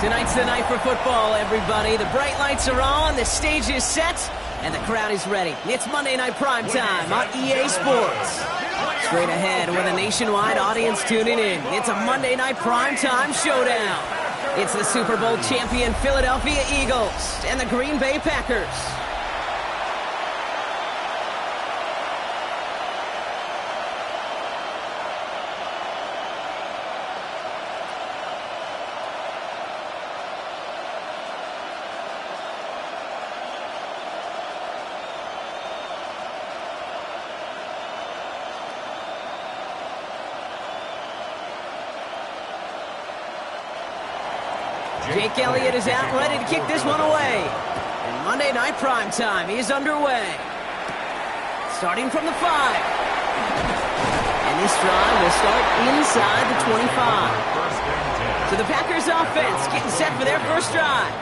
Tonight's the night for football, everybody. The bright lights are on, the stage is set, and the crowd is ready. It's Monday Night Primetime on EA Sports. Straight ahead with a nationwide audience tuning in. It's a Monday Night Primetime showdown. It's the Super Bowl champion Philadelphia Eagles and the Green Bay Packers. Jake Elliott is out ready to kick this one away. And Monday Night Primetime is underway. Starting from the 5. And this drive will start inside the 25. So the Packers offense getting set for their first drive.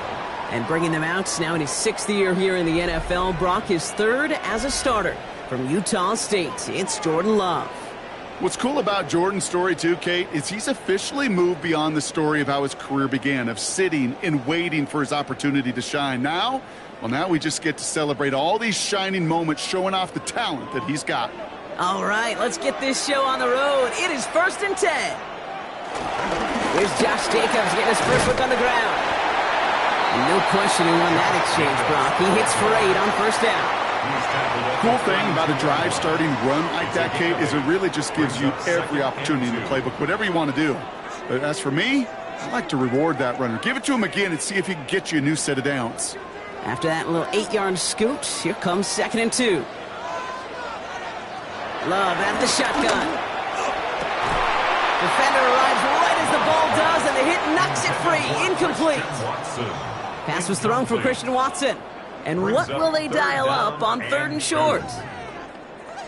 And bringing them out now in his 6th year here in the NFL, Brock is 3rd as a starter from Utah State. It's Jordan Love. What's cool about Jordan's story, too, Kate, is he's officially moved beyond the story of how his career began, of sitting and waiting for his opportunity to shine. Now we just get to celebrate all these shining moments, showing off the talent that he's got. All right, let's get this show on the road. It is 1st and 10. Here's Josh Jacobs getting his first look on the ground. And no question who won that exchange, Brock. He hits for 8 on 1st down. Cool thing about a drive starting run like that, Kate, is it really just gives you every opportunity in the playbook, whatever you want to do. But as for me, I like to reward that runner. Give it to him again and see if he can get you a new set of downs. After that little 8-yard scoot, here comes 2nd and 2. Love at the shotgun. Defender arrives right as the ball does, and the hit knocks it free. Incomplete. Pass was thrown for Christian Watson. And what will they dial up on 3rd and short?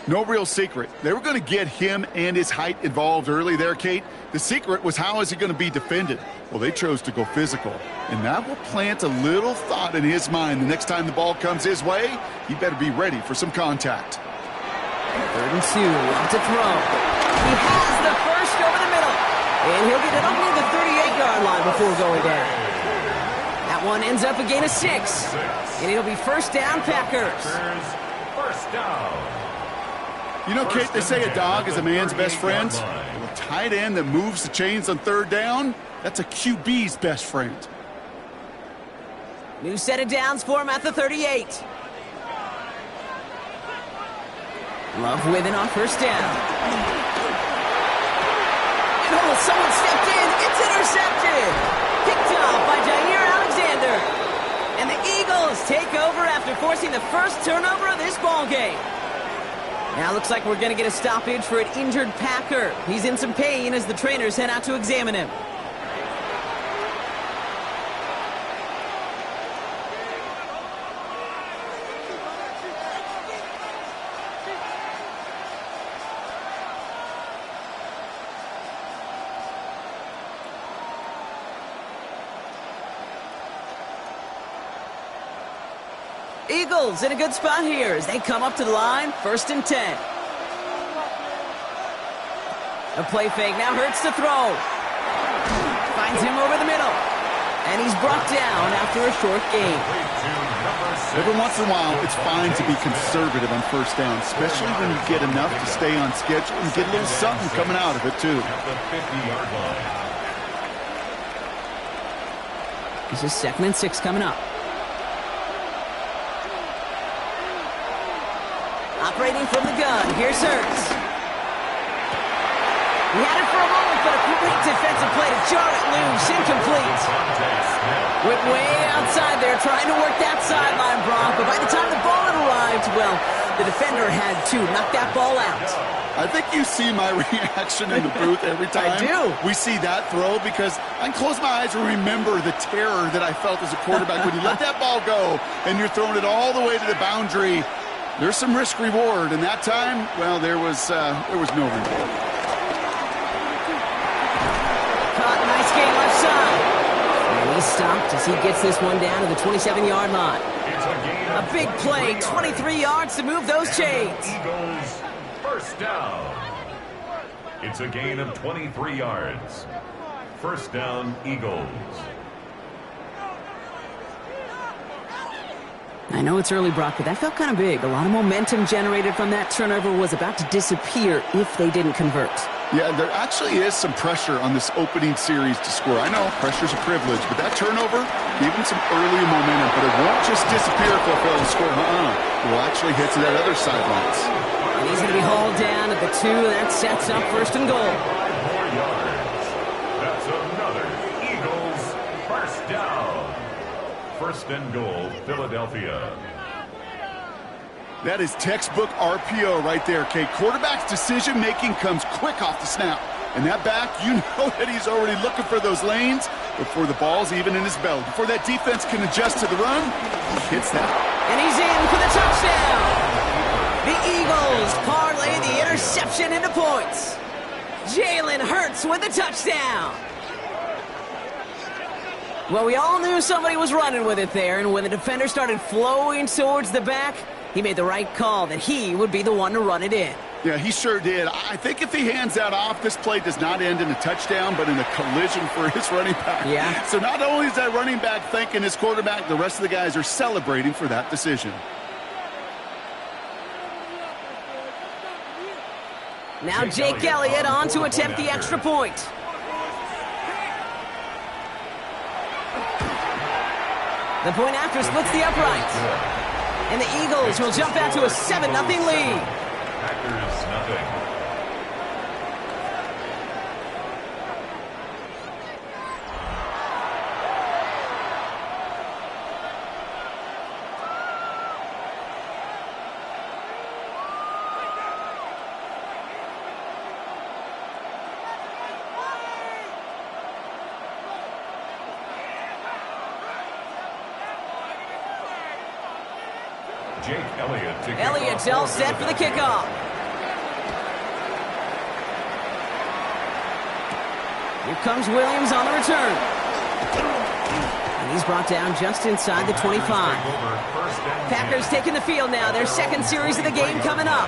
No real secret. They were going to get him and his height involved early there, Kate. The secret was, how is he going to be defended? Well, they chose to go physical. And that will plant a little thought in his mind. The next time the ball comes his way, he better be ready for some contact. 3rd and 2, up to throw. He has the first over the middle. And he'll get it up near the 38-yard line before going down. That one ends up a gain of 6. And it'll be 1st down, Packers. 1st down. You know, Kate, they say a dog is a man's best friend. Well, a tight end that moves the chains on 3rd down, that's a QB's best friend. New set of downs for him at the 38. Love with it on 1st down. And oh, someone stepped in. It's intercepted. Picked off by Jair Alexander. And the Eagles take over after forcing the first turnover of this ball game. Now looks like we're going to get a stoppage for an injured Packer. He's in some pain as the trainers head out to examine him. Eagles in a good spot here as they come up to the line, 1st and 10. A play fake now hurts to throw. Finds him over the middle. And he's brought down after a short gain. Every once in a while, it's fine to be conservative on 1st down, especially when you get enough to stay on schedule and get a little something coming out of it, too. This is 2nd and 6 coming up. Operating from the gun, here's Hurts. He had it for a moment, but a complete defensive play to jar it loose, incomplete. Went way outside there, trying to work that sideline, Brock, but by the time the ball had arrived, well, the defender had to knock that ball out. I think you see my reaction in the booth every time I do. We see that throw, because I can close my eyes and remember the terror that I felt as a quarterback when you let that ball go and you're throwing it all the way to the boundary. There's some risk reward, and that time, well, there was no reward. Caught, nice game left side. And he's stopped as he gets this one down to the 27-yard line. A big play, 23 yards to move those chains. Eagles, 1st down. It's a gain of 23 yards. 1st down, Eagles. I know it's early, Brock, but that felt kind of big. A lot of momentum generated from that turnover was about to disappear if they didn't convert. Yeah, there actually is some pressure on this opening series to score. I know pressure's a privilege, but that turnover gave them some early momentum, but it won't just disappear if they fail to score. It will actually hit to that other sidelines. And he's going to be hauled down at the 2, and that sets up 1st and goal. 5 more yards. That's another Eagles first down. 1st and goal, Philadelphia. That is textbook RPO right there, Kate. Quarterback's decision-making comes quick off the snap. And that back, you know that he's already looking for those lanes before the ball's even in his belly. Before that defense can adjust to the run, he hits that. And he's in for the touchdown. The Eagles parlay the interception into points. Jalen Hurts with the touchdown. Well, we all knew somebody was running with it there, and when the defender started flowing towards the back, he made the right call that he would be the one to run it in. Yeah, he sure did. I think if he hands that off, this play does not end in a touchdown, but in a collision for his running back. Yeah. So not only is that running back thanking his quarterback, the rest of the guys are celebrating for that decision. Now Jake Elliott on to attempt the extra point. The point after splits the upright. And the Eagles will jump out to a 7-0 lead. Packers nothing. Jake Elliott to Elliott's all set for the kickoff. Here comes Williams on the return. And he's brought down just inside the 25. Packers taking the field now. Their 2nd series of the game coming up.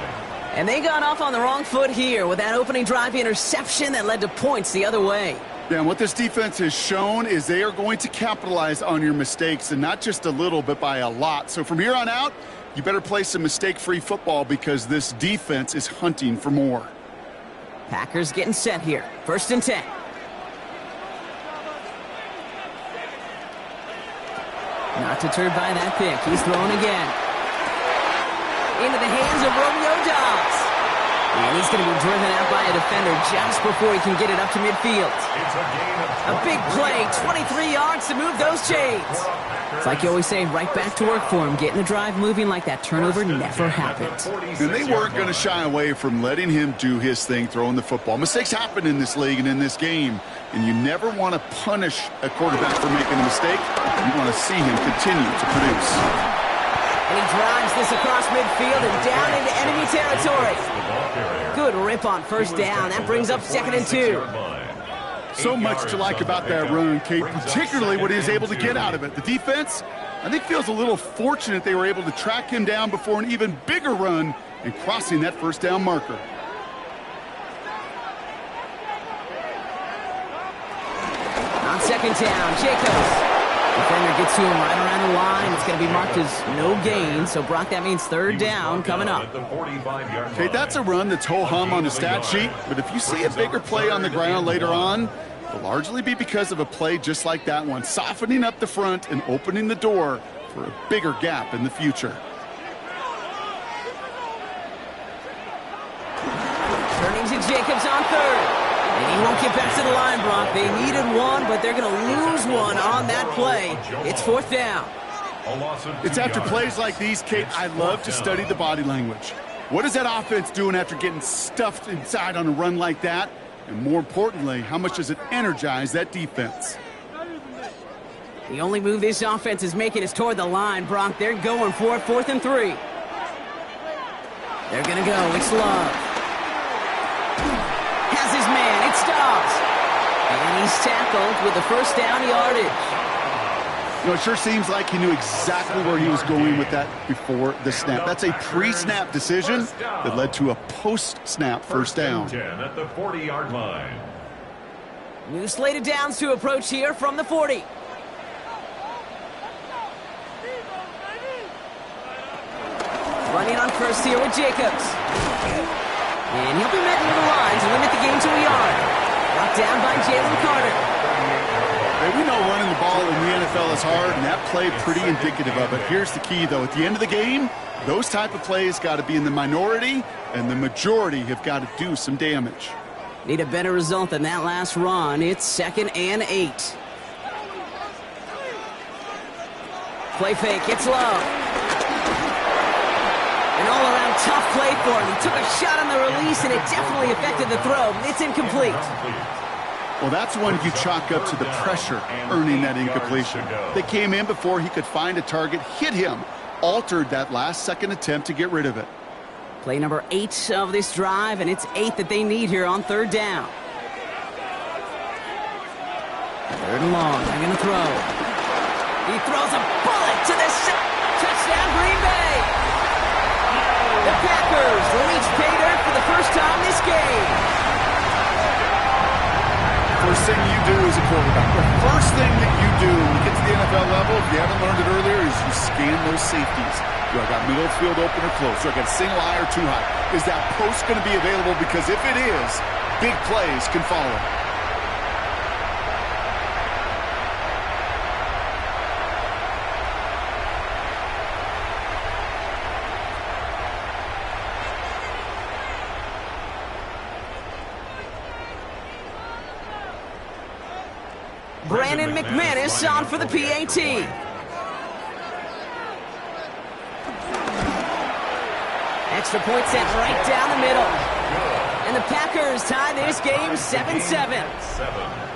And they got off on the wrong foot here with that opening drive interception that led to points the other way. Yeah, and what this defense has shown is they are going to capitalize on your mistakes, and not just a little, but by a lot. So from here on out, you better play some mistake-free football because this defense is hunting for more. Packers getting set here. 1st and 10. Not deterred by that pick. He's throwing again. Into the hands of Romeo Dobbs. And he's going to be driven out by a defender just before he can get it up to midfield. A big play, 23 yards to move those chains. It's like you always say, right back to work for him, getting the drive moving like that turnover never happened. And they weren't going to shy away from letting him do his thing, throwing the football. Mistakes happen in this league and in this game, and you never want to punish a quarterback for making a mistake. You want to see him continue to produce. And he drives this across midfield and down into enemy territory. Good rip on 1st down. That brings up 2nd and 2. So much to like about that run, Kate, particularly what he was able to get out of it. The defense, I think, feels a little fortunate they were able to track him down before an even bigger run and crossing that 1st down marker. On 2nd down, Jacobs. Defender gets to him right around the line. It's going to be marked as no gain. So, Brock, that means 3rd down coming up. Okay, that's a run that's ho-hum on the stat sheet. But if you see a bigger play on the ground later on, it'll largely be because of a play just like that one, softening up the front and opening the door for a bigger gap in the future. Turning to Jacobs on 3rd. And he won't get back to the line, Brock. They needed one, but they're going to lose one on that play. It's 4th down. It's after plays like these, Kate, I love to study the body language. What is that offense doing after getting stuffed inside on a run like that? And more importantly, how much does it energize that defense? The only move this offense is making is toward the line, Brock. They're going for it, 4th and 3. They're going to go. It's Love. Has his man. It stops. And he's tackled with the 1st down yardage. You know, it sure seems like he knew exactly where he was going with that before the snap. That's a pre-snap decision that led to a post-snap 1st down. 10 at the 40-yard line. New slated downs to approach here from the 40. Running on first here with Jacobs. And he'll be met near the line to limit the game to a yard. Brought down by Jalen Carter. Hey, we know running the ball in the NFL is hard, and that play pretty indicative of it. Here's the key, though. At the end of the game, those type of plays got to be in the minority, and the majority have got to do some damage. Need a better result than that last run. It's 2nd and 8. Play fake, it's low. An all-around tough play for him. He took a shot on the release, and it definitely affected the throw. It's incomplete. Well, that's one you chalk up to the pressure earning that incompletion. They came in before he could find a target, hit him, altered that last-second attempt to get rid of it. Play number 8 of this drive, and it's 8 that they need here on 3rd down. 3rd and long, they're going to throw. He throws a bullet to the touchdown, Green Bay. The Packers reach pay dirt for the first time this game. First thing you do as a quarterback, the first thing that you do when you get to the NFL level, if you haven't learned it earlier, is you scan those safeties. Do I got middle field open or close? Do I got a single high or two high? Is that post going to be available? Because if it is, big plays can follow. Brandon McManus on for the PAT. Extra point sent right down the middle. And the Packers tie this game 7-7.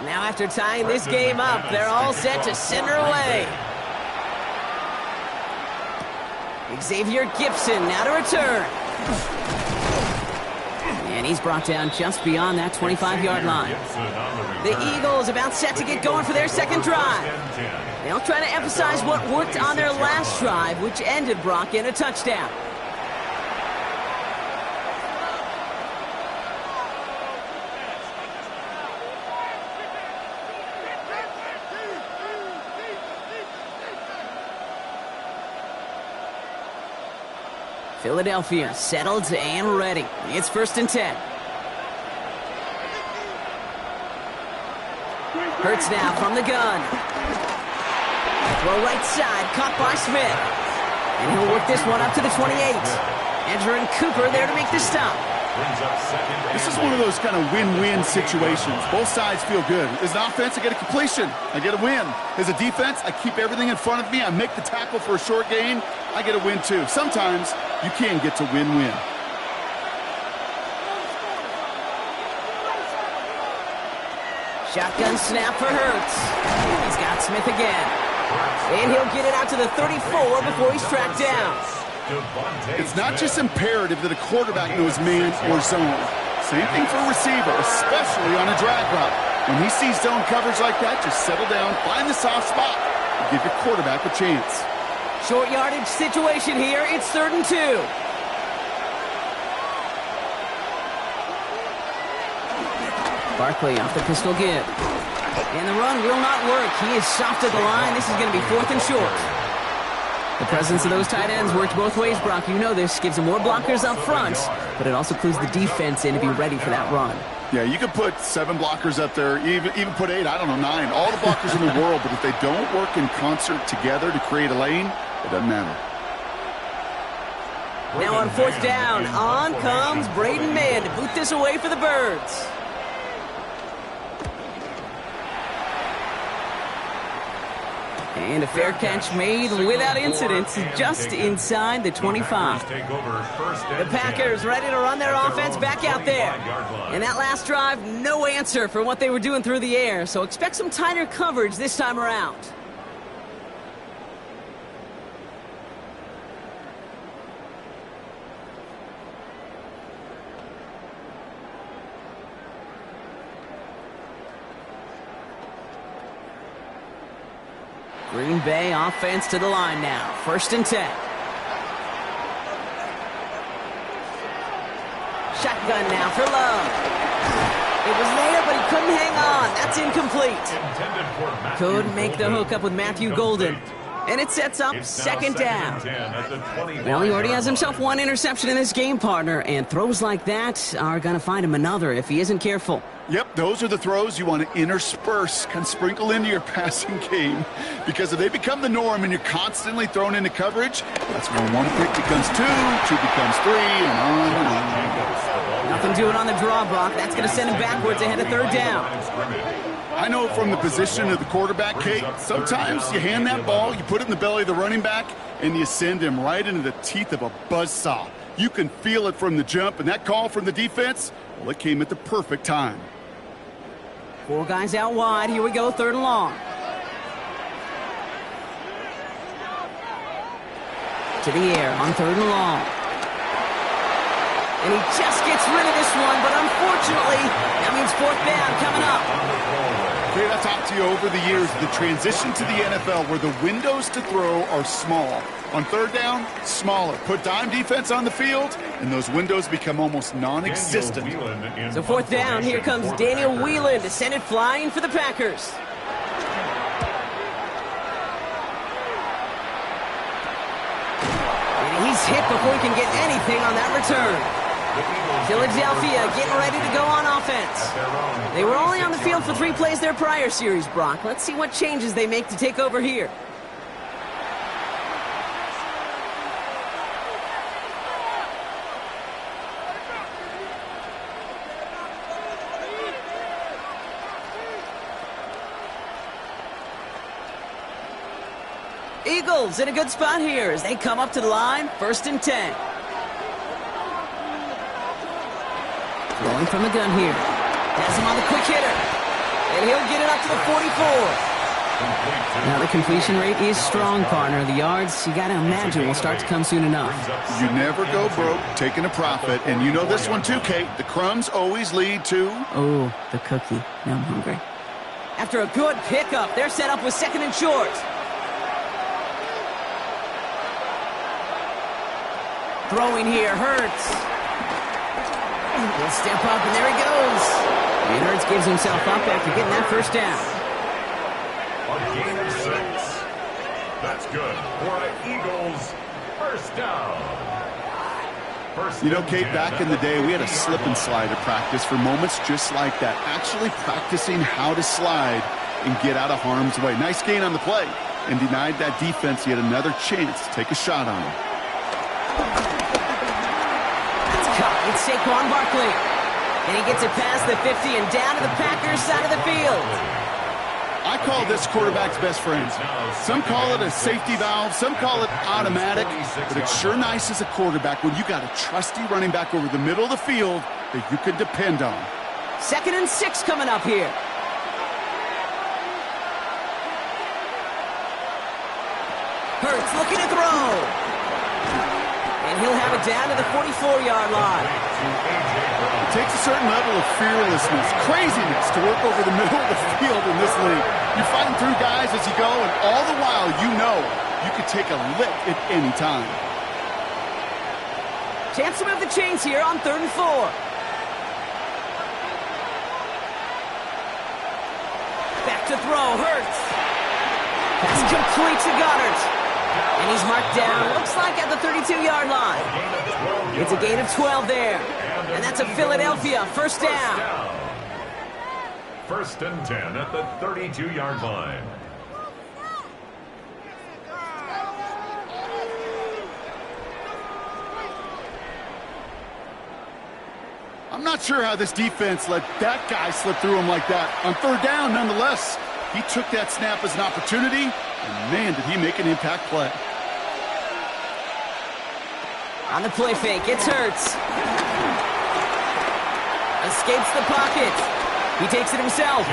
Now after tying this game up, they're all set to send her away. Xavier Gibson now to return. And he's brought down just beyond that 25-yard line. The Eagles about set to get going for their second drive. They'll try to emphasize what worked on their last drive, which ended Brock in a touchdown. Philadelphia settled and ready. It's 1st and 10. Hurts now from the gun. Throw right side, caught by Smith. And he'll work this one up to the 28. Andrew and Cooper there to make the stop. This is one of those kind of win-win situations. Both sides feel good. As an offense, I get a completion. I get a win. As a defense, I keep everything in front of me. I make the tackle for a short gain. I get a win, too. Sometimes you can get to win-win. Shotgun snap for Hurts. He's got Smith again. And he'll get it out to the 34 before he's tracked down. It's not just imperative that a quarterback knows man or zone. Same thing for a receiver, especially on a drag route. When he sees zone coverage like that, just settle down, find the soft spot, and give your quarterback a chance. Short yardage situation here. It's 3rd and 2. Barkley off the pistol give. And the run will not work. He is soft at the line. This is going to be 4th and short. The presence of those tight ends worked both ways, Brock. You know this. Gives them more blockers up front, but it also clues the defense in to be ready for that run. Yeah, you could put 7 blockers up there, even put 8, I don't know, 9. All the blockers in the world, but if they don't work in concert together to create a lane, it doesn't matter. Now on 4th down, on comes Braden Mann to boot this away for the Birds. And a fair catch made without incident, just inside the 25. The Packers ready to run their offense back out there. And that last drive, no answer for what they were doing through the air, so expect some tighter coverage this time around. Green Bay offense to the line now. 1st and 10. Shotgun now for Love. It was there, but he couldn't hang on. That's incomplete. Couldn't make the hook up with Matthew Golden. And it sets up 2nd down. Well, he already has himself 1 interception in this game, partner, and throws like that are going to find him another if he isn't careful. Yep, those are the throws you want to intersperse, kind of sprinkle into your passing game. Because if they become the norm and you're constantly thrown into coverage, that's when 1 pick becomes 2, 2 becomes 3, and on and on. Nothing doing on the draw block. That's going to send him backwards ahead of 3rd down. I know from the position of the quarterback, Kate, sometimes you hand that ball, you put it in the belly of the running back, and you send him right into the teeth of a buzzsaw. You can feel it from the jump, and that call from the defense, well, it came at the perfect time. 4 guys out wide. Here we go, 3rd and long. To the air on 3rd and long. And he just gets rid of this one, but unfortunately, that means 4th down coming up. Kate, I've talked to you over the years, the transition to the NFL where the windows to throw are small. On 3rd down, smaller. Put dime defense on the field, and those windows become almost non-existent. So 4th down, here comes Daniel Whelan to send it flying for the Packers. And he's hit before he can get anything on that return. Philadelphia getting ready to go on offense. They were only on the field for 3 plays their prior series, Brock. Let's see what changes they make to take over here. Eagles in a good spot here as they come up to the line. 1st and 10. Rolling from the gun here. Has him on the quick hitter. And he'll get it up to the 44. Now the completion rate is strong, partner. The yards, you got to imagine, will start to come soon enough. You never go broke taking a profit. And you know this one too, Kate. The crumbs always lead to... Oh, the cookie. Now I'm hungry. After a good pickup, they're set up with 2nd and short. Throwing here, Hurts. He'll step up, and there he goes. And Hurts gives himself up after getting that 1st down. A gain of 6. That's good for the Eagles. 1st down. You know, Kate, back in the day, we had a slip and slide at practice for moments just like that. Actually practicing how to slide and get out of harm's way. Nice gain on the play. And denied that defense yet another chance to take a shot on him. It's Saquon Barkley. And he gets it past the 50 and down to the Packers side of the field. I call this quarterback's best friend. Some call it a safety valve, some call it automatic, but it's sure nice as a quarterback when you got a trusty running back over the middle of the field that you can depend on. 2nd and 6 coming up here. Hurts looking to throw. And he'll have it down to the 44-yard line. It takes a certain level of fearlessness, craziness to work over the middle of the field in this league. You're fighting through guys as you go, and all the while you know you could take a lick at any time. Chance to move the chains here on 3rd and 4. Back to throw, Hurts. Pass complete to Goddard. And he's marked down, looks like at the 32-yard line. It's a gain of 12 there. And that's a Philadelphia 1st down. 1st and 10 at the 32-yard line. I'm not sure how this defense let that guy slip through him like that. On 3rd down, nonetheless, he took that snap as an opportunity, and man, did he make an impact play. On the play fake, it's Hurts. Escapes the pocket. He takes it himself.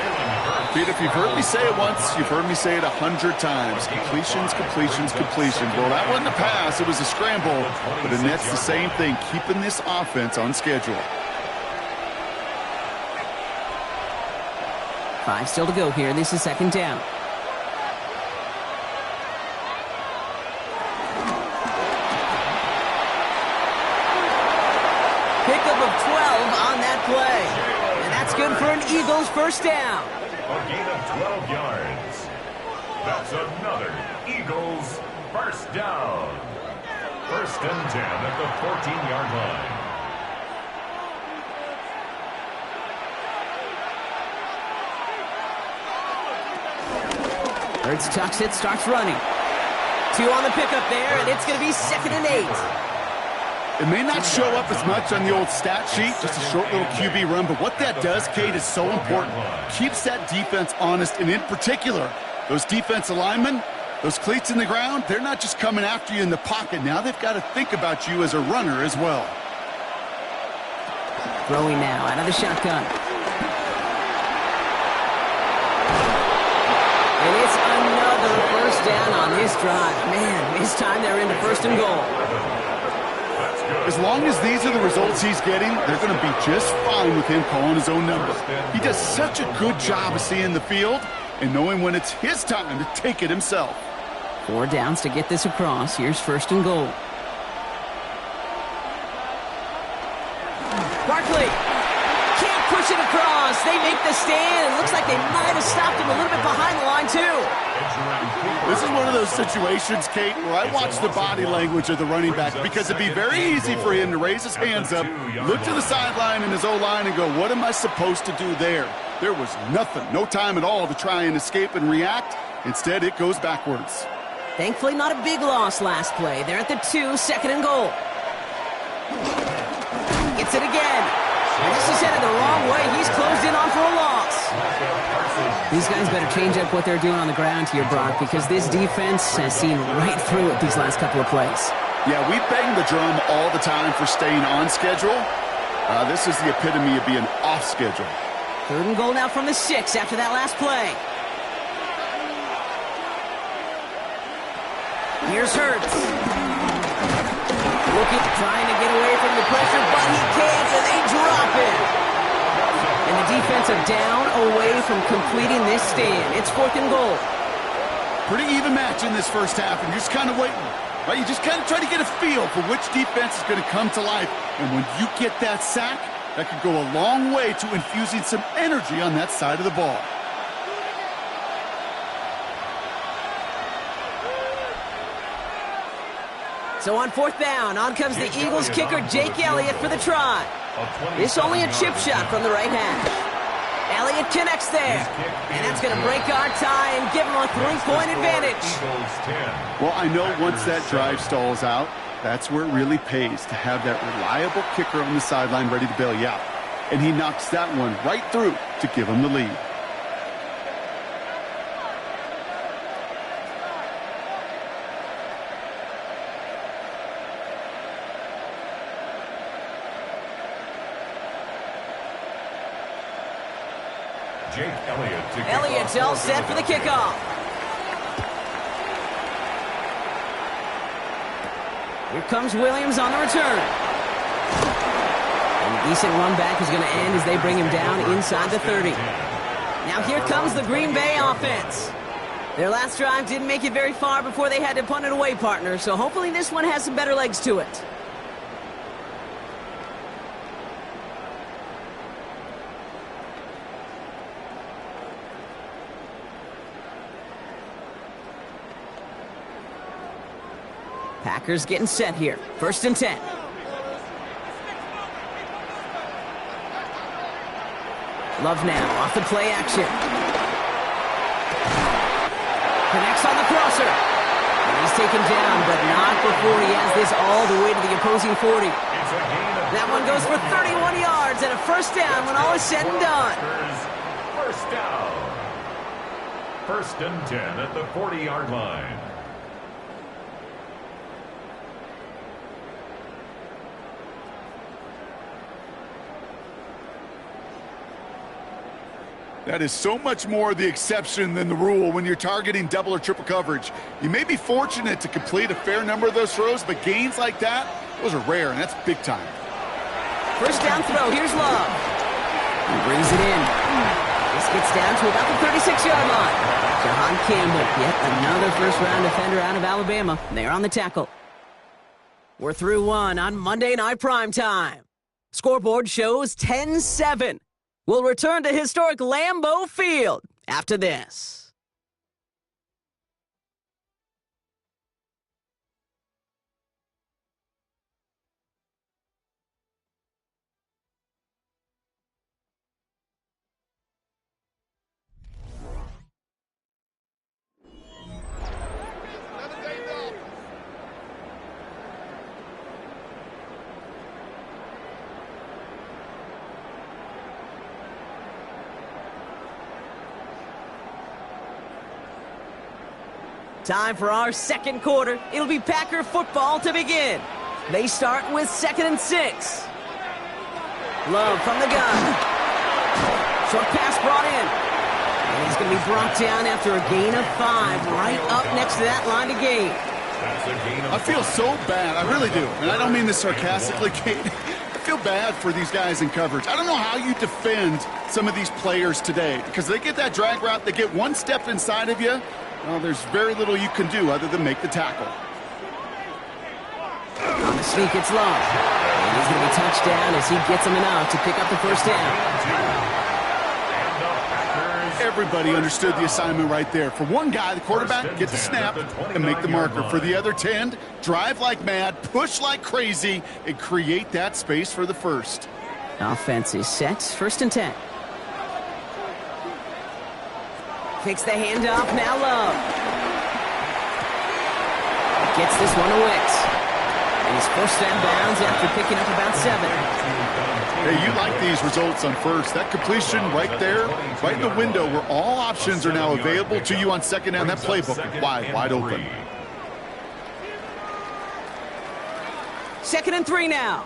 Pete, if you've heard me say it once, you've heard me say it 100 times. Completions, completions, completions. Well, that wasn't a pass. It was a scramble. But Annette's the same thing, keeping this offense on schedule. 5 still to go here. This is 2nd down. pickup of 12 on that play. And that's good for an Eagles first down. A gain of 12 yards. That's another Eagles first down. First and 10 at the 14-yard line. Hurts tucks it, starts running. 2 on the pickup there, and it's going to be 2nd and 8. It may not show up as much on the old stat sheet, just a short little QB run, but what that does, Kate, is so important. Keeps that defense honest, and in particular, those defensive linemen, those cleats in the ground, they're not just coming after you in the pocket. Now they've got to think about you as a runner as well. Throwing now out of the shotgun. And it's another first down on this drive. Man, this time they're into 1st and goal. As long as these are the results he's getting, they're going to be just fine with him calling his own number. He does such a good job of seeing the field and knowing when it's his time to take it himself. 4 downs to get this across. Here's 1st and goal. Barkley can't push it across. They make the stand. It looks like they might have stopped him a little bit behind the line, too. This is one of those situations, Kate, where I watch the body language of the running back because it'd be very easy for him to raise his hands up, look to the sideline and his O-line and go, what am I supposed to do there? There was nothing, no time at all to try and escape and react. Instead, it goes backwards. Thankfully, not a big loss last play. They're at the 2, 2nd and goal. Gets it again. And this is headed the wrong way. He's closed in on for a loss. These guys better change up what they're doing on the ground here, Brock, because this defense has seen right through it these last couple of plays. Yeah, we bang the drum all the time for staying on schedule. This is the epitome of being off schedule. 3rd and goal now from the 6 after that last play. Here's Hurts. Trying to get away from the pressure, but he can't, and they drop it. And the defensive down away from completing this stand. It's 4th and goal. Pretty even match in this first half, and you're just kind of waiting. Right? You just kind of try to get a feel for which defense is going to come to life. And when you get that sack, that could go a long way to infusing some energy on that side of the ball. So on 4th down, on comes the Eagles kicker, Jake Elliott, for the try. This only a chip shot from the right hash. Elliott connects there. And that's going to break our tie and give him a 3-point advantage. Well, I know once that drive stalls out, that's where it really pays to have that reliable kicker on the sideline ready to bail you out. And he knocks that one right through to give him the lead. Elliott's all set for the kickoff. Here comes Williams on the return. And a decent run back is going to end as they bring him down inside the 30. Now here comes the Green Bay offense. Their last drive didn't make it very far before they had to punt it away, partner, so hopefully this one has some better legs to it. Packers getting set here. 1st and 10. Love now off the play action. Connects on the crosser. And he's taken down, but not before he has this all the way to the opposing 40. That one goes for 31 yards and a first down when all is said and done. First down. 1st and 10 at the 40-yard line. That is so much more the exception than the rule when you're targeting double or triple coverage. You may be fortunate to complete a fair number of those throws, but gains like that, those are rare, and that's big time. First down throw. Here's Love. He brings it in. This gets down to about the 36-yard line. Jahan Campbell, yet another first-round defender out of Alabama. They're on the tackle. We're through one on Monday Night Primetime. Scoreboard shows 10-7. We'll return to historic Lambeau Field after this. Time for our second quarter. It'll be Packer football to begin. They start with 2nd and 6. Love from the gun. Short pass brought in. And he's going to be brought down after a gain of 5, right up next to that line of gain. I feel so bad. I really do. And I don't mean this sarcastically, Kate. I feel bad for these guys in coverage. I don't know how you defend some of these players today, because they get that drag route, they get one step inside of you. Well, there's very little you can do other than make the tackle. On the sneak, it's Love. And he's going to be touched down as he gets him enough to pick up the first down. Everybody understood the assignment right there. For one guy, the quarterback, get the snap and make the marker. For the other 10, drive like mad, push like crazy, and create that space for the first. Offense is set. 1st and 10. Takes the handoff, now Love. Gets this one to Wicks. And he's first down bounds after picking up about 7. Hey, you like these results on first. That completion right there, right in the window where all options are now available to you on 2nd down. That playbook wide open. 2nd and 3 now.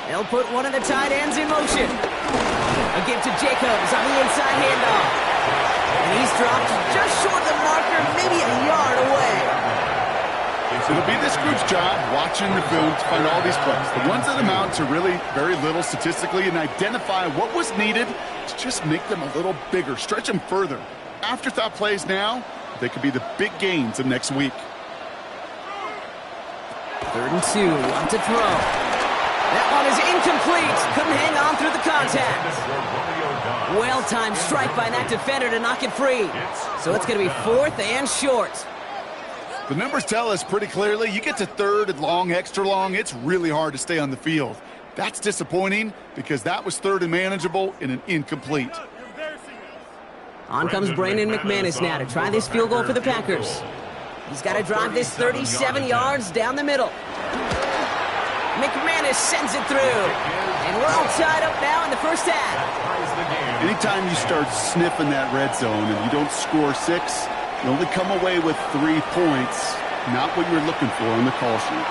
They'll put one of the tight ends in motion. A give to Jacobs on the inside handoff. And he's dropped just short of the marker, maybe a yard away. So it'll be this group's job watching the film to find all these plays. The ones that amount to really very little statistically, and identify what was needed to just make them a little bigger, stretch them further. Afterthought plays now, they could be the big gains of next week. 3rd and 2, want to throw. That one is incomplete. Couldn't hang on through the contact. Well-timed strike by that defender to knock it free. So it's going to be 4th and short. The numbers tell us pretty clearly, you get to 3rd and long, extra long, it's really hard to stay on the field. That's disappointing because that was 3rd and manageable in an incomplete. On comes Brandon McManus now to try this field goal for the Packers. He's got to drive this 37 yards down the middle. McManus sends it through. And we're all tied up now in the first half. Anytime you start sniffing that red zone and you don't score 6, you only come away with 3 points. Not what you were looking for on the call sheet.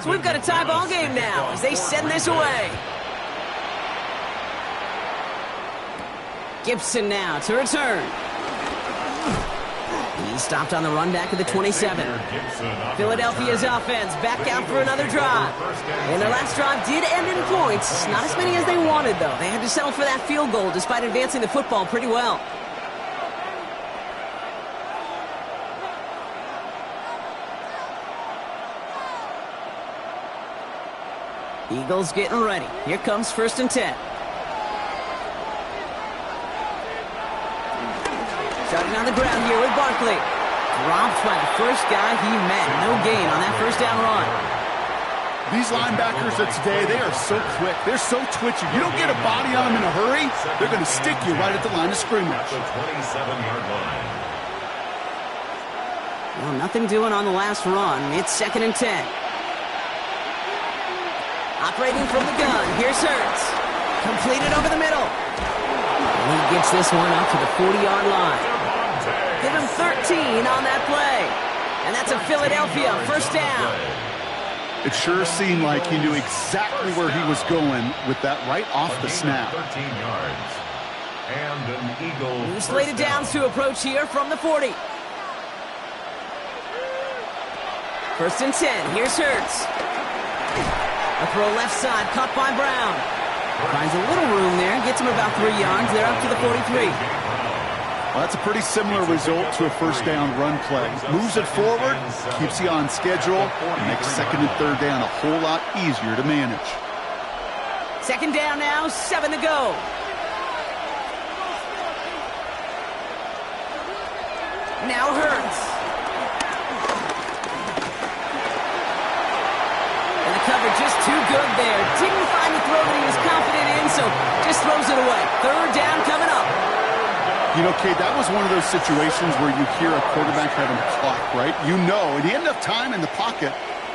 So we've got a tie ball game now as they send this away. Gibson now to return. He stopped on the run back of the 27. Philadelphia's offense back out for another drive. And their last drive did end in points. Not as many as they wanted, though. They had to settle for that field goal despite advancing the football pretty well. Eagles getting ready. Here comes 1st and 10. Starting on the ground here with Barkley. Dropped by the first guy he met. No gain on that first down run. These linebackers of today, they are so quick. They're so twitchy. You don't get a body on them in a hurry, they're going to stick you right at the line of scrimmage. The 27-yard line. Well, nothing doing on the last run. It's 2nd and 10. Operating from the gun, here's Hurts. Completed over the middle. And he gets this one up to the 40-yard line. Give him 13 on that play. And that's a Philadelphia first down. It sure seemed like he knew exactly where he was going with that right off the snap. 13 yards. And an Eagle. New slated downs to approach here from the 40. First and 10. Here's Hurts. A throw left side, caught by Brown. Finds a little room there, gets him about 3 yards. They're up to the 43. Well, that's a pretty similar result to a first down run play. Moves it forward, keeps you on schedule, and makes second and third down a whole lot easier to manage. Second down now, 7 to go. Now Hurts. And the cover just too good there. Didn't find the throw that he was confident in, so just throws it away. Third down coming up. You know, Kate, that was one of those situations where you hear a quarterback having a clock, right? You know, and he had enough time in the pocket,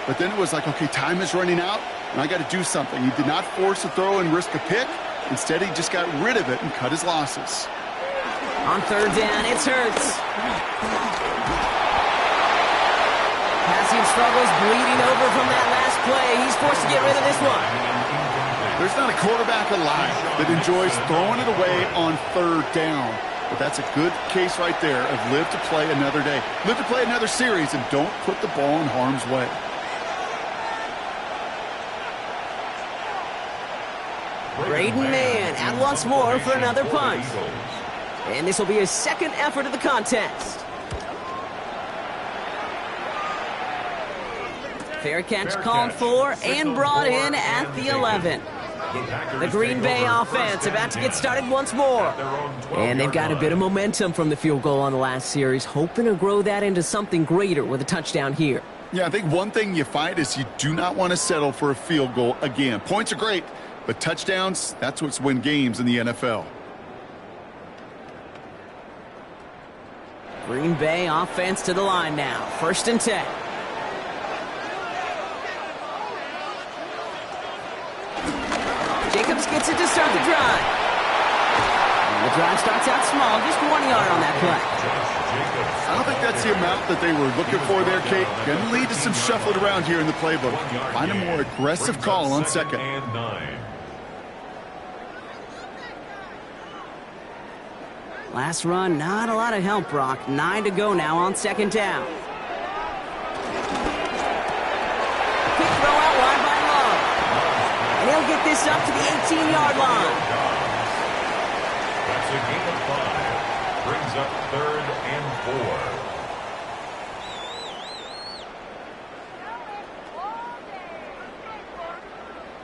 but then it was like, okay, time is running out, and I got to do something. He did not force a throw and risk a pick. Instead, he just got rid of it and cut his losses. On third down, it's Hurts. Passing struggles, bleeding over from that last play. He's forced to get rid of this one. There's not a quarterback alive that enjoys throwing it away on third down. But that's a good case right there of live to play another day. Live to play another series and don't put the ball in harm's way. Braden Mann out once more for another punt. And this will be his second effort of the contest. Fair catch called for and brought in at the 11. The Green Bay offense about to get started once more. And they've got a bit of momentum from the field goal on the last series, hoping to grow that into something greater with a touchdown here. Yeah, I think one thing you find is you do not want to settle for a field goal again. Points are great, but touchdowns, that's what's win games in the NFL. Green Bay offense to the line now. First and 10. Jacobs gets it to start the drive. And the drive starts out small, just 1 yard on that play. I don't think that's the amount that they were looking for there, Kate. Going to lead to some shuffling around here in the playbook. Find a more aggressive call on second. Last run, not a lot of help, Brock. 9 to go now on second down. Quick throw out wide by Love. And he'll get this up to the 18-yard line. That's a gain of 5. Brings up third and 4.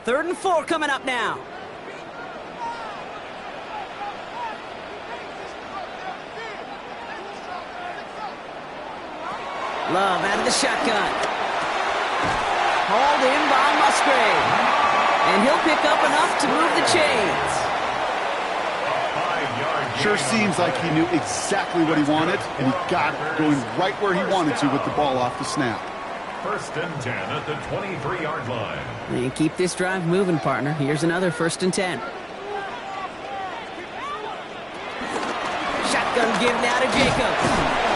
Third and 4 coming up now. Love out of the shotgun. Hauled in by Musgrave. And he'll pick up enough to move the chains. Sure seems like he knew exactly what he wanted, and he got it, going right where he wanted to with the ball off the snap. First and 10 at the 23-yard line. And keep this drive moving, partner. Here's another first and 10. Shotgun give now to Jacobs.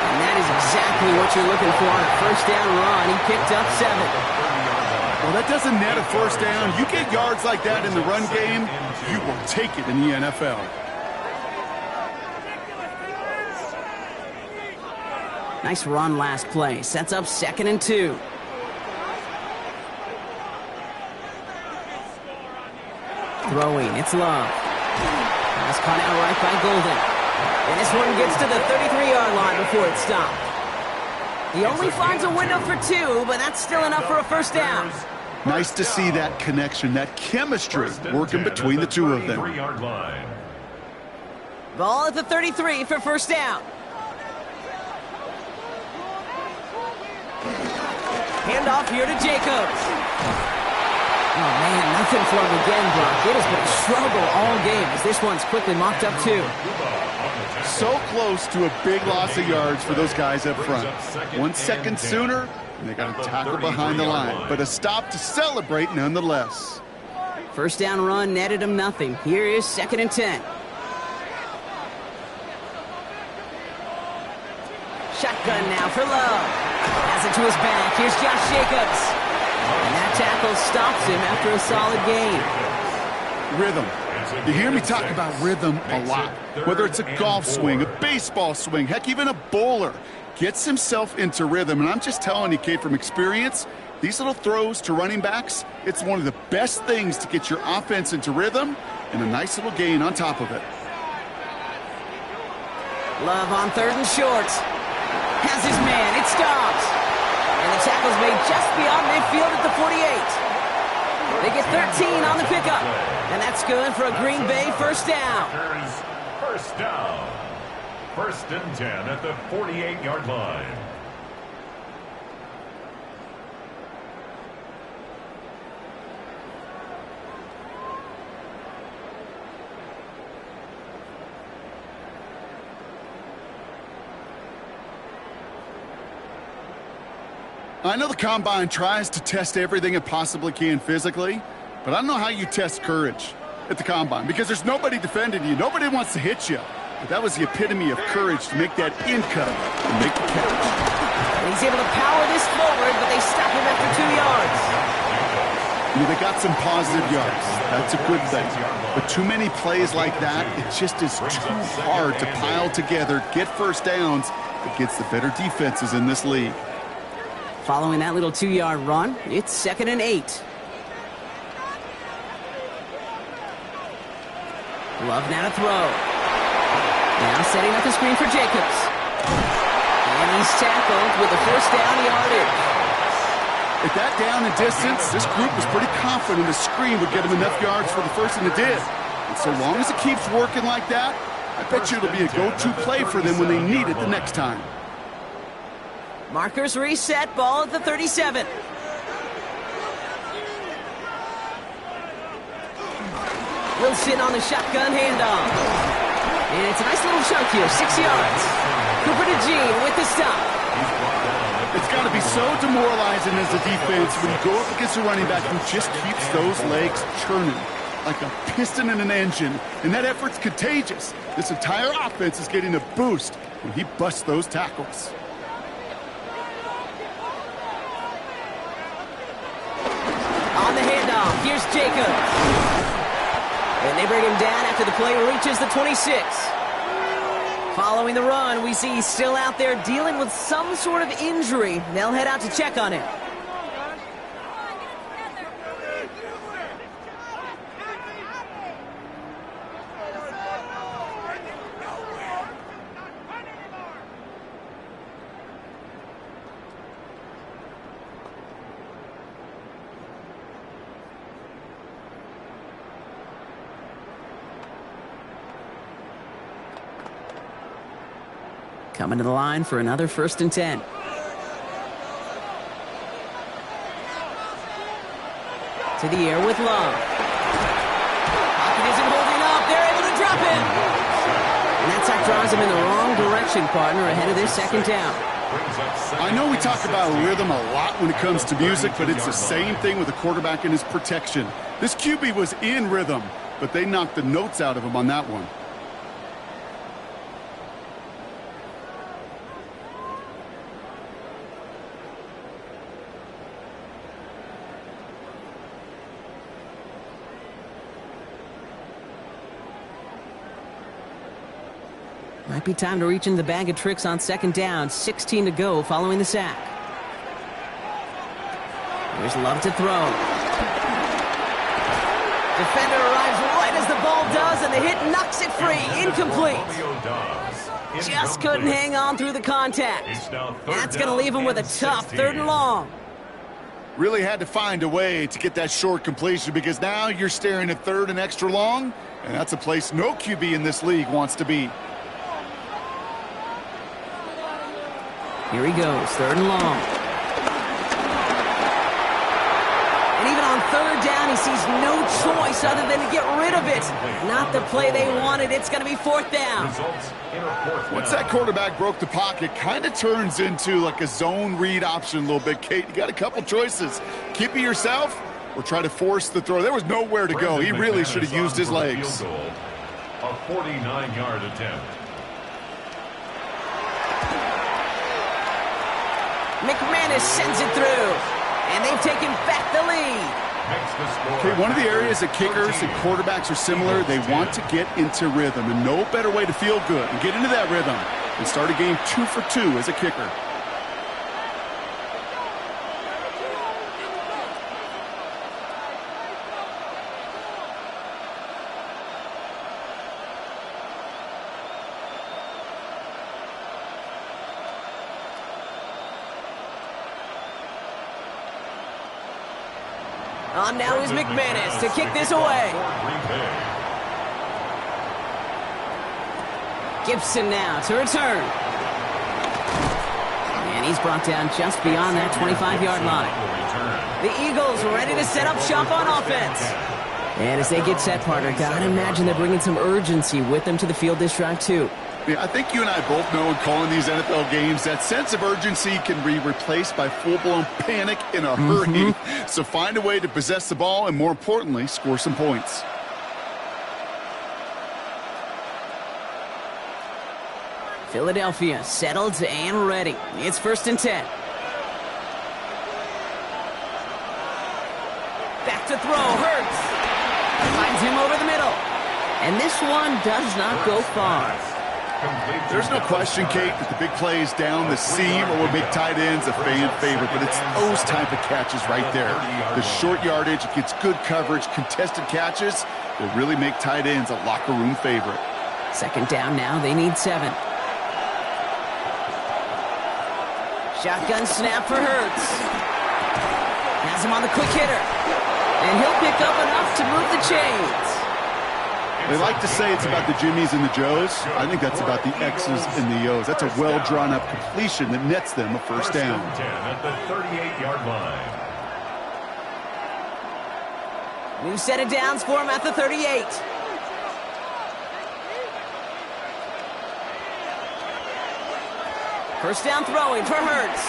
And that is exactly what you're looking for on a first down run. He picked up 7. Well, that doesn't net a first down. You get yards like that in the run game, you will take it in the NFL. Nice run last play. Sets up second and 2. Throwing, it's Love. That's caught out right by Golden. And this one gets to the 33-yard line before it stopped. He only finds a window for 2, but that's still enough for a first down. Nice to see that connection, that chemistry working between the two of them. Ball at the 33 for first down. Handoff here to Jacobs. Oh, man, nothing for him again, Brock. It has been a struggle all game as this one's quickly mocked up, too. So close to a big loss of yards for those guys up front. 1 second sooner, and they got a tackle behind the line. But a stop to celebrate nonetheless. First down run netted him nothing. Here is second and 10. Shotgun now for Love. Has it to his back. Here's Josh Jacobs. And that tackle stops him after a solid gain. Rhythm. You hear me talk about rhythm a lot. Whether it's a golf swing, a baseball swing, heck, even a bowler gets himself into rhythm. And I'm just telling you, Kate, from experience, these little throws to running backs, it's one of the best things to get your offense into rhythm and a nice little gain on top of it. Love on 3rd and short. Has his man. It stops. And the tackle's made just beyond midfield at the 48. They get 13 on the pickup. And that's good for a Green Bay first down. First down. 1st and 10 at the 48-yard line. I know the Combine tries to test everything it possibly can physically, but I don't know how you test courage at the Combine because there's nobody defending you. Nobody wants to hit you. But that was the epitome of courage to make that in cut and make the catch. And he's able to power this forward, but they stop him after 2 yards. You know, they got some positive yards. That's a good thing. But too many plays like that, it just is too hard to pile together, get first downs against the better defenses in this league. Following that little 2-yard run, it's 2nd and 8. Love now to throw. Now setting up the screen for Jacobs. And he's tackled with a first down yardage. At that down and distance, this group was pretty confident the screen would get him enough yards for the first, and it did. And so long as it keeps working like that, I bet you it'll be a go-to play for them when they need it the next time. Markers reset, ball at the 37. Wilson on the shotgun handoff. And it's a nice little chunk here, 6 yards. Cooper to Gene with the stop. It's got to be so demoralizing as a defense when you go up against a running back who just keeps those legs churning like a piston in an engine. And that effort's contagious. This entire offense is getting a boost when he busts those tackles. On the handoff, here's Jacobs. And they bring him down after the play reaches the 26. Following the run, we see he's still out there dealing with some sort of injury. They'll head out to check on him. Coming to the line for another 1st and 10. To the air with Love. Pocket isn't holding up. They're able to drop him. And that sack drives him in the wrong direction, partner, ahead of their 2nd down. I know we talk about rhythm a lot when it comes to music, but it's the same thing with the quarterback and his protection. This QB was in rhythm, but they knocked the notes out of him on that one. Might be time to reach into the bag of tricks on 2nd down. 16 to go following the sack. Here's Love to throw. Defender arrives right as the ball does, and the hit knocks it free. Incomplete. Just couldn't hang on through the contact. That's going to leave him with a tough 3rd and long. Really had to find a way to get that short completion because now you're staring at 3rd and extra long, and that's a place no QB in this league wants to be. Here he goes, 3rd and long. And even on 3rd down, he sees no choice other than to get rid of it. Not the play they wanted. It's going to be 4th down. Once that quarterback broke the pocket, kind of turns into like a zone read option a little bit, Kate. You got a couple choices. Keep it yourself or try to force the throw. There was nowhere to go. He really should have used his legs. A 49-yard attempt. McManus sends it through, and they've taken back the lead. makes the score. Okay, one of the areas that kickers and quarterbacks are similar, they want to get into rhythm, and no better way to feel good and get into that rhythm than start a game 2 for 2 as a kicker. On now is McManus to kick this away. Gibson now to return. And he's brought down just beyond that 25-yard line. The Eagles ready to set up shop on offense. And as they get set, partner, gotta imagine they're bringing some urgency with them to the field this drive, too. Yeah, I think you and I both know in calling these NFL games that sense of urgency can be replaced by full-blown panic in a hurry. So find a way to possess the ball and, more importantly, score some points. Philadelphia settled and ready. It's 1st and 10. Back to throw, Hurts. Finds him over the middle. And this one does not go far. There's no question, Kate, that the big plays down the seam or what make tight ends a fan favorite, but it's those type of catches right there. The short yardage, it gets good coverage, contested catches will really make tight ends a locker room favorite. 2nd down now, they need 7. Shotgun snap for Hurts. Has him on the quick hitter. And he'll pick up enough to move the chains. They like to say it's about the Jimmies and the Joes. I think that's about the X's and the O's. That's a well-drawn-up completion that nets them a 1st down. 10 at the 38-yard line. New set of downs for him at the 38. First down throwing for Hurts.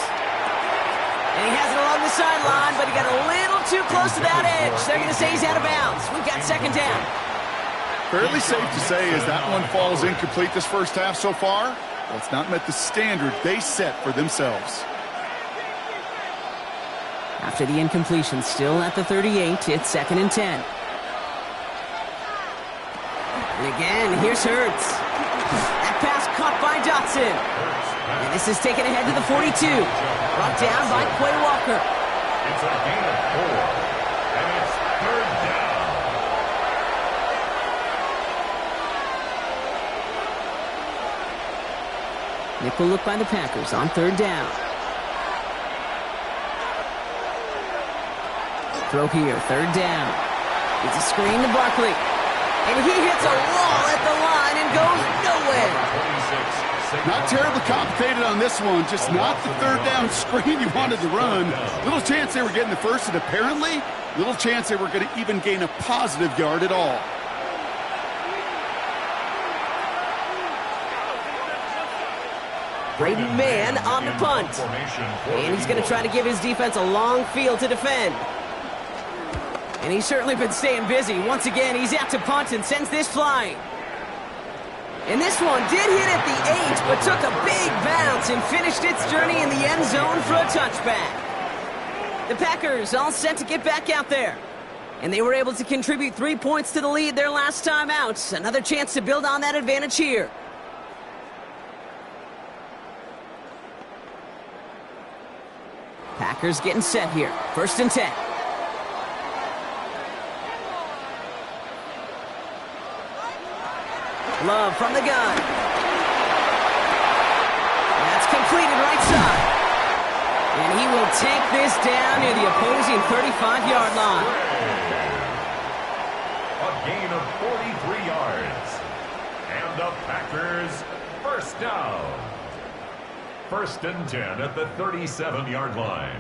And he has it along the sideline, but he got a little too close to that edge. They're going to say he's out of bounds. We've got 2nd down. Fairly safe to say as that one falls incomplete this first half so far, well, it's not met the standard they set for themselves. After the incompletion, still at the 38, it's 2nd and 10. And again, here's Hurts. That pass caught by Dotson. And this is taken ahead to the 42. Brought down by Quay Walker. It's a gain of 4. And it's 3rd down. Nickel look by the Packers on 3rd down. Throw here, 3rd down. It's a screen to Barkley. And he hits a wall at the line and goes nowhere. Not terribly complicated on this one, just not the 3rd down screen you wanted to run. Little chance they were getting the first, and apparently, little chance they were going to even gain a positive yard at all. Brady man on the punt. And he's going to try to give his defense a long field to defend. And he's certainly been staying busy. Once again, he's out to punt and sends this flying. And this one did hit at the 8, but took a big bounce and finished its journey in the end zone for a touchback. The Packers all set to get back out there. And they were able to contribute 3 points to the lead their last time out. Another chance to build on that advantage here. Packers getting set here. 1st and 10. Love from the gun. That's completed right side. And he will take this down near the opposing 35-yard line. A gain of 43 yards. And the Packers 1st down. 1st and 10 at the 37-yard line.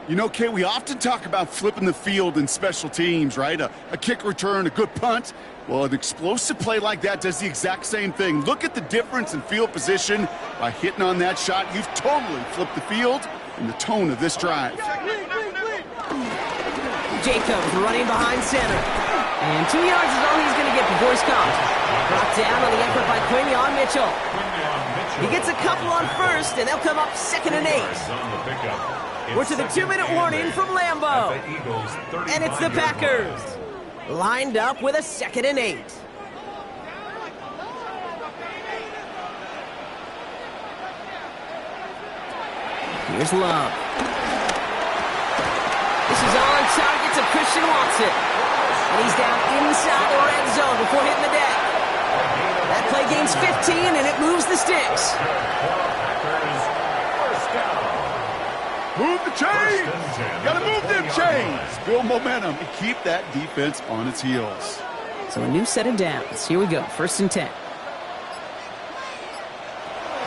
You know, Kate, we often talk about flipping the field in special teams, right? A kick return, a good punt. Well, an explosive play like that does the exact same thing. Look at the difference in field position. By hitting on that shot, you've totally flipped the field and the tone of this drive. Jacobs running behind center. And 2 yards is all he's going to get before he's caught. Brought down on the effort by Quinion Mitchell. He gets a couple on first, and they'll come up 2nd and 8. We're to the 2-minute warning from Lambeau. And it's the Packers. Lined up with a 2nd and 8. Here's Love. This is on target to Christian Watson. And he's down inside the red zone before hitting the deck. That play gains 15, and it moves the sticks. Move the chains! Gotta move them chains! Build momentum and keep that defense on its heels. So a new set of downs. Here we go, 1st and 10.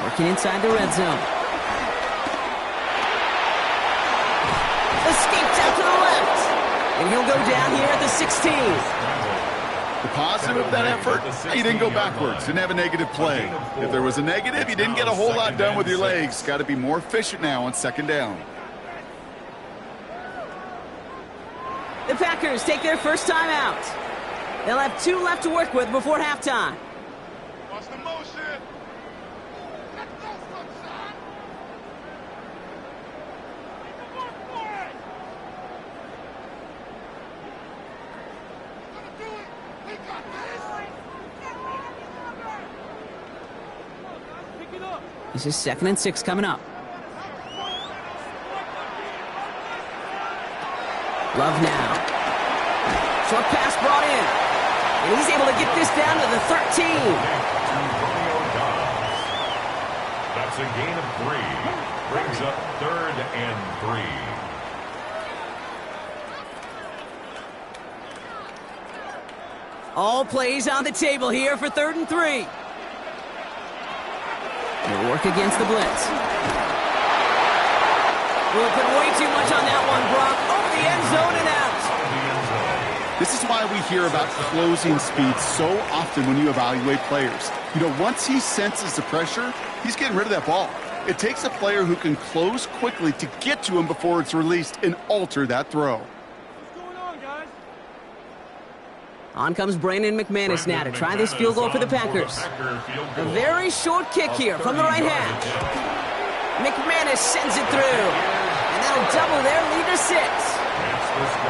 Working inside the red zone. Escaped out to the left. And he'll go down here at the 16. The positive of that effort, he didn't go backwards, didn't have a negative play. If there was a negative, you didn't get a whole lot done with your legs. Got to be more efficient now on 2nd down. The Packers take their first time out. They'll have 2 left to work with before halftime. Watch the motion. This is 2nd and 6 coming up. Love now. Short pass brought in. And he's able to get this down to the 13. That's a gain of 3. Brings up 3rd and 3. All plays on the table here for 3rd and 3. They'll work against the blitz. We'll put way too much on that one, Brock. Over the end zone and out. This is why we hear about closing speed so often when you evaluate players. You know, once he senses the pressure, he's getting rid of that ball. It takes a player who can close quickly to get to him before it's released and alter that throw. On comes Brandon McManus now to try this field goal for the Packers. A very short kick here from the right hash. McManus sends it through. And that'll double their lead to 6.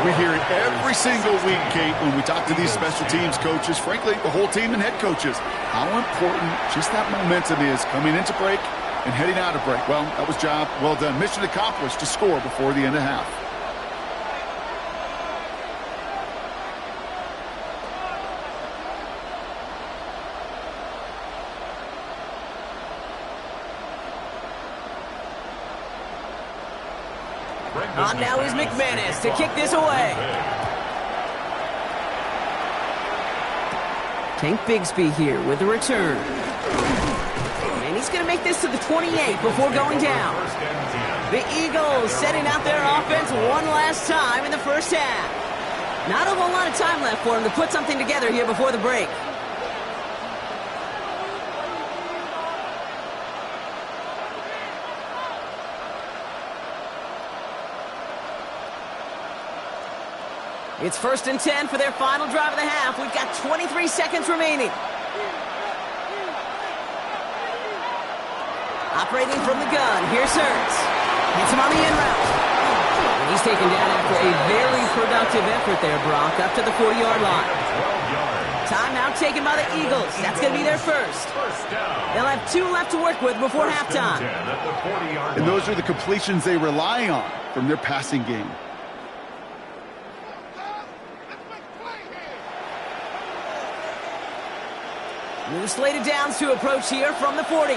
We hear it every single week, Kate, when we talk to these special teams coaches, frankly, the whole team and head coaches, how important just that momentum is coming into break and heading out of break. Well, that was job well done. Mission accomplished to score before the end of half. On now is McManus to kick this away. Tank Bigsby here with the return. And he's going to make this to the 28 before going down. The Eagles setting out their offense one last time in the first half. Not a whole lot of time left for him to put something together here before the break. It's 1st and 10 for their final drive of the half. We've got 23 seconds remaining. Operating from the gun, here's Hurts. Hits him on the in route. And he's taken down after a very productive effort there, Brock, up to the 40-yard line. Timeout taken by the Eagles. That's going to be their first. They'll have 2 left to work with before halftime. And those are the completions they rely on from their passing game. New slated downs to approach here from the 40.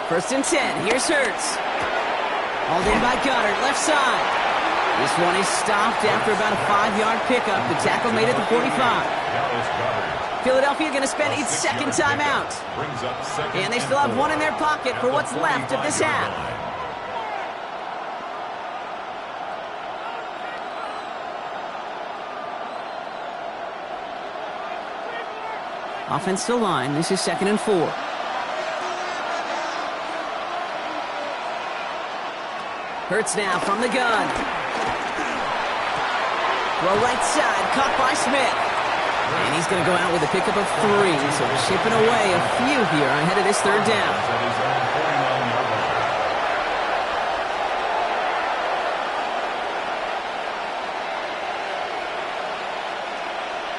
1st and 10. Here's Hurts. Hauled in by Goddard, left side. This one is stopped after about a 5-yard pickup. The tackle made it to 45. Philadelphia going to spend its 2nd timeout. And they still have 1 in their pocket for what's left of this half. Offensive line, this is 2nd and 4. Hurts now from the gun. Throw right side, caught by Smith. And he's going to go out with a pickup of 3, so chipping away a few here ahead of this third down.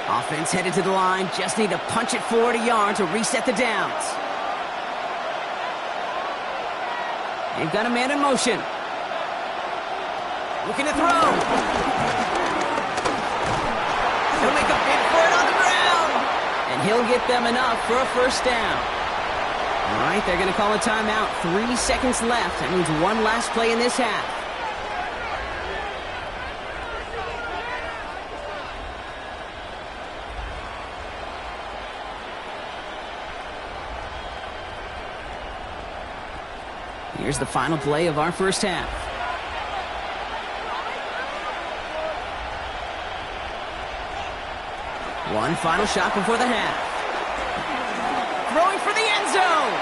Offense headed to the line, just need to punch it forward a yard to reset the downs. They've got a man in motion. Looking to throw. He'll make a bid for it on the ground. And he'll get them enough for a first down. All right, they're going to call a timeout. 3 seconds left. That means one last play in this half. Here's the final play of our first half. One final shot before the half. Throwing for the end zone.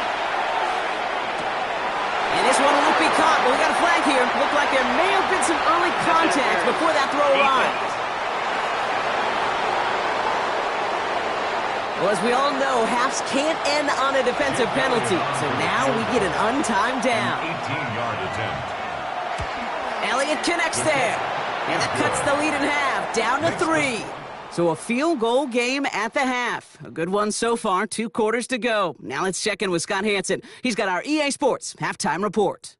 And this one won't be caught, but we got a flag here. Looked like there may have been some early contact before that throw arrived. Well, as we all know, halves can't end on a defensive penalty. So now we get an untimed down. 18-yard attempt. Elliott connects there. And that cuts the lead in half, down to 3. So a field goal game at the half. A good one so far, 2 quarters to go. Now let's check in with Scott Hansen. He's got our EA Sports halftime report.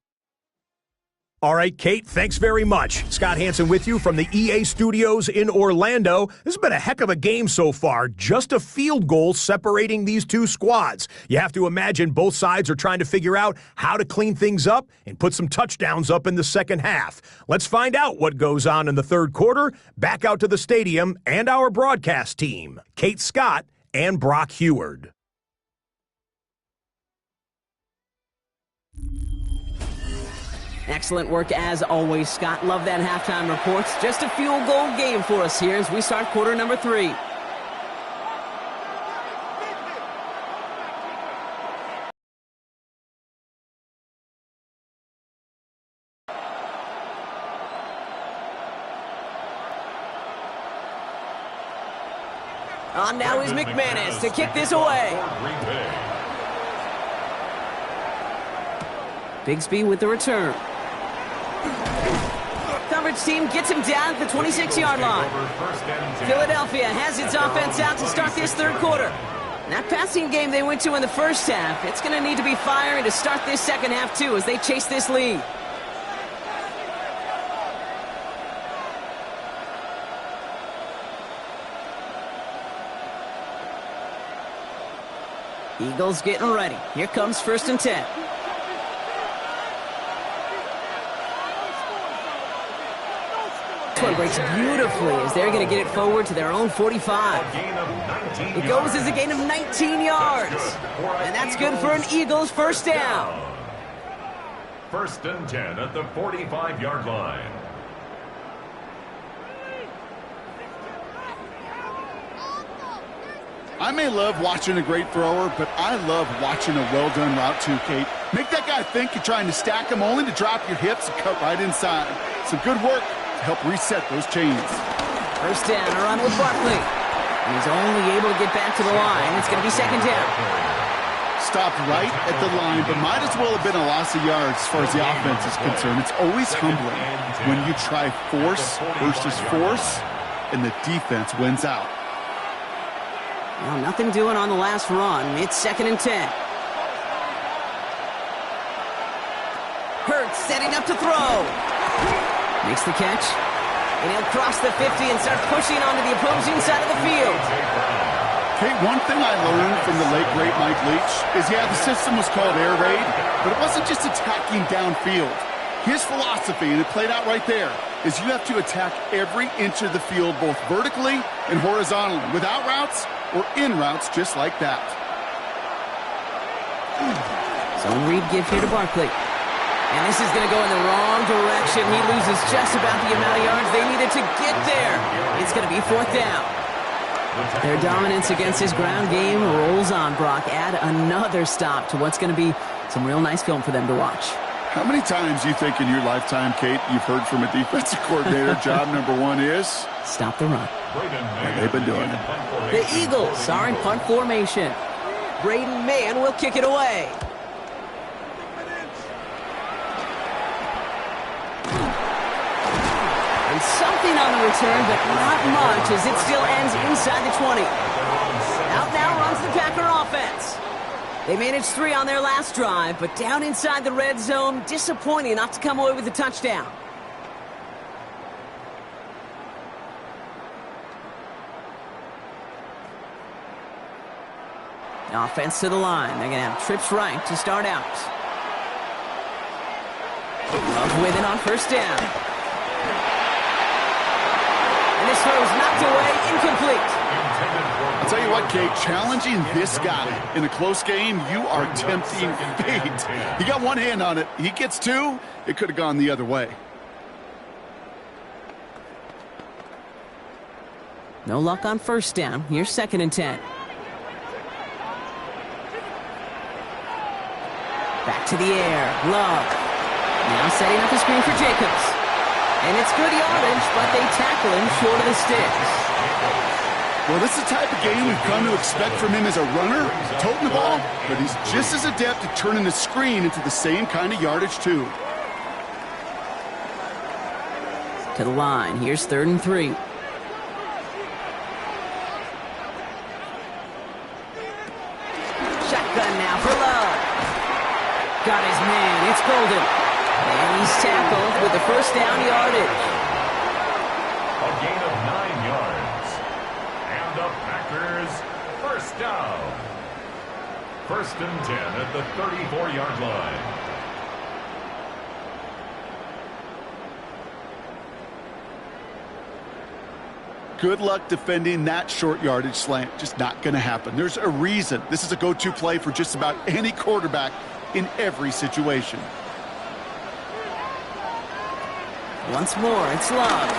All right, Kate, thanks very much. Scott Hansen with you from the EA Studios in Orlando. This has been a heck of a game so far. Just a field goal separating these two squads. You have to imagine both sides are trying to figure out how to clean things up and put some touchdowns up in the second half. Let's find out what goes on in the third quarter. Back out to the stadium and our broadcast team, Kate Scott and Brock Heward. Excellent work as always, Scott. Love that halftime reports. Just a field goal game for us here as we start quarter number 3. On now is McManus to kick this away. Bigsby with the return. Coverage team gets him down at the 26-yard line. Philadelphia has its offense out to start this third quarter. That passing game they went to in the first half, it's going to need to be firing to start this second half too as they chase this lead. Eagles getting ready. Here comes 1st and 10. This one breaks beautifully as they're going to get it forward to their own 45. It goes as a gain of 19 yards. And that's good for an Eagles first down. 1st and 10 at the 45-yard line. I may love watching a great thrower, but I love watching a well-done route too, Kate. Make that guy think you're trying to stack him only to drop your hips and cut right inside. Some good work to help reset those chains. First down, a run with Barkley. And he's only able to get back to the line. It's going to be second down. Stopped right at the line, but might as well have been a loss of yards as far as the offense is concerned. It's always humbling when you try force versus force, and the defense wins out. Well, nothing doing on the last run. It's 2nd and 10. Hurts setting up to throw. Makes the catch. And he'll cross the 50 and start pushing onto the opposing side of the field. Hey, one thing I learned from the late, great Mike Leach is, yeah, the system was called air raid, but it wasn't just attacking downfield. His philosophy, and it played out right there, is you have to attack every inch of the field, both vertically and horizontally, without routes or in routes just like that. Zone read give here to Barkley. And this is going to go in the wrong direction. He loses just about the amount of yards they needed to get there. It's going to be 4th down. Their dominance against his ground game rolls on, Brock. Add another stop to what's going to be some real nice film for them to watch. How many times do you think in your lifetime, Kate, you've heard from a defensive coordinator, job number 1 is? Stop the run. Yeah, they've been doing it. The Eagles are in punt formation. Braden Mann will kick it away. And something on the return, but not much, as it still ends inside the 20. Out now runs the Packer offense. They managed 3 on their last drive, but down inside the red zone, disappointing not to come away with a touchdown. Offense to the line. They're going to have trips right to start out. Love with it on first down. And this throw is knocked away, incomplete. I'll tell you what, Kate, challenging this guy in a close game, you are tempting fate. He got one hand on it. He gets 2. It could have gone the other way. No luck on first down. Here's 2nd and 10. Back to the air. Love. Now setting up a screen for Jacobs. And it's good yardage, but they tackle him short of the sticks. Well, this is the type of game we've come to expect from him as a runner, toting the ball, but he's just as adept at turning the screen into the same kind of yardage, too. To the line. Here's 3rd and 3. Shotgun now for Love. Got his man. It's Golden. And he's tackled with the first down yardage. A gain of 9 yards. And the Packers first down. 1st and 10 at the 34-yard line. Good luck defending that short yardage slant. Just not going to happen. There's a reason. This is a go-to play for just about any quarterback in every situation. Once more, it's Love.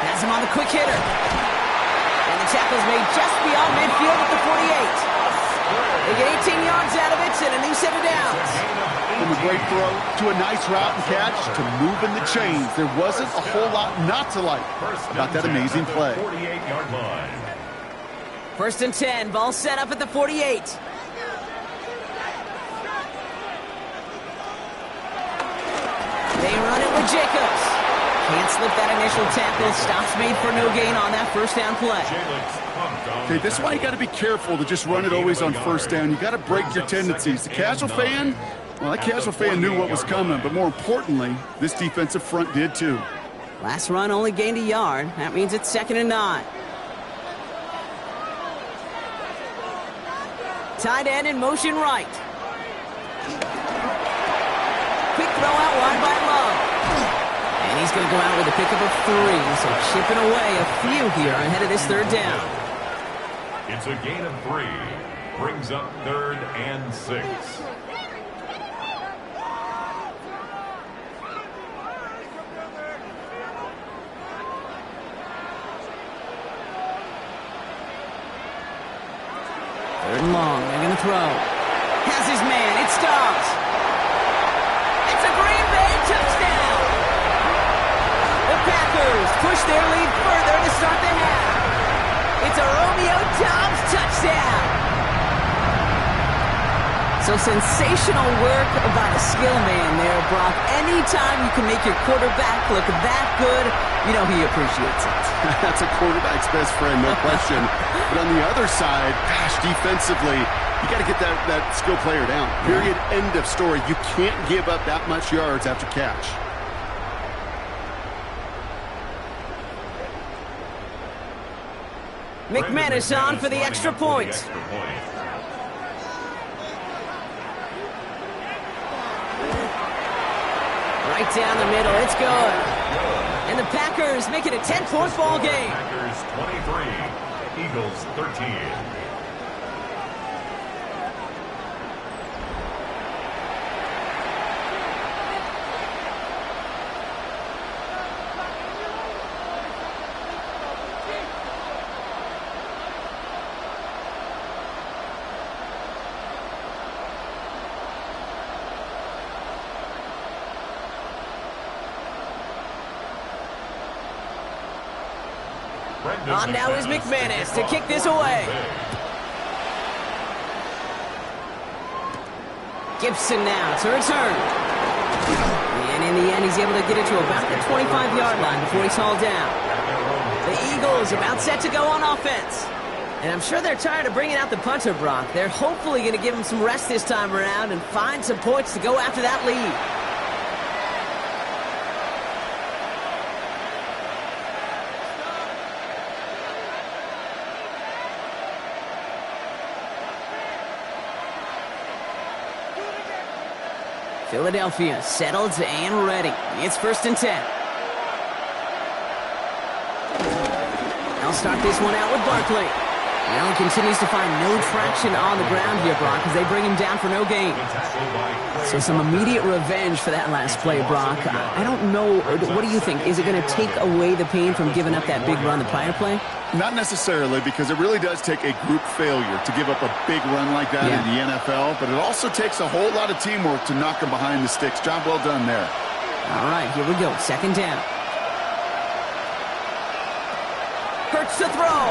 Has him on the quick hitter. And the tackle's made just beyond midfield at the 48. They get 18 yards out of it and a new 7 downs. From a great throw to a nice route and catch to moving the chains. There wasn't a whole lot not to like about that amazing play. 48-yard line. 1st and 10, ball set up at the 48. They run it with Jacobs. Can't slip that initial tackle. Stops made for no gain on that first down play. Okay, this is why you got to be careful to just run it always on first down. You got to break your tendencies. The casual fan, well, that casual fan knew what was coming, but more importantly, this defensive front did too. Last run only gained a yard. That means it's 2nd and 9. Tight end in motion right. Quick throw out wide by Love. And he's going to go out with a pickup of 3. So chipping away a few here ahead of this 3rd down. It's a gain of 3. Brings up 3rd and 6. Third and long. They're going to throw. Has his man. It stops. It's a Green Bay touchdown. The Packers push their lead further to start the half. It's a Romeo Doubs touchdown. So sensational work by the skill man there, Brock. Anytime you can make your quarterback look that good, you know he appreciates it. That's a quarterback's best friend, no question. But on the other side, gosh, defensively, you got to get that skill player down. Period, end of story. You can't give up that much yards after catch. McManus on for the extra point. Right down the middle, it's good. And the Packers make it a 10-point ball game. Packers 23, Eagles 13. On now is McManus to kick this away. Gibson now to return. And in the end, he's able to get it to about the 25-yard line before he's hauled down. The Eagles about set to go on offense. And I'm sure they're tired of bringing out the punter, Brock. They're hopefully going to give him some rest this time around and find some points to go after that lead. Philadelphia settled and ready. It's 1st and 10. They'll start this one out with Barkley. Well, he continues to find no traction on the ground here, Brock, as they bring him down for no gain. So some immediate revenge for that last play, Brock. I don't know. What do you think? Is it going to take away the pain from giving up that big run the prior play? Not necessarily, because it really does take a group failure to give up a big run like that in the NFL, but it also takes a whole lot of teamwork to knock him behind the sticks. Job well done there. All right, here we go. 2nd down. Hurts to throw.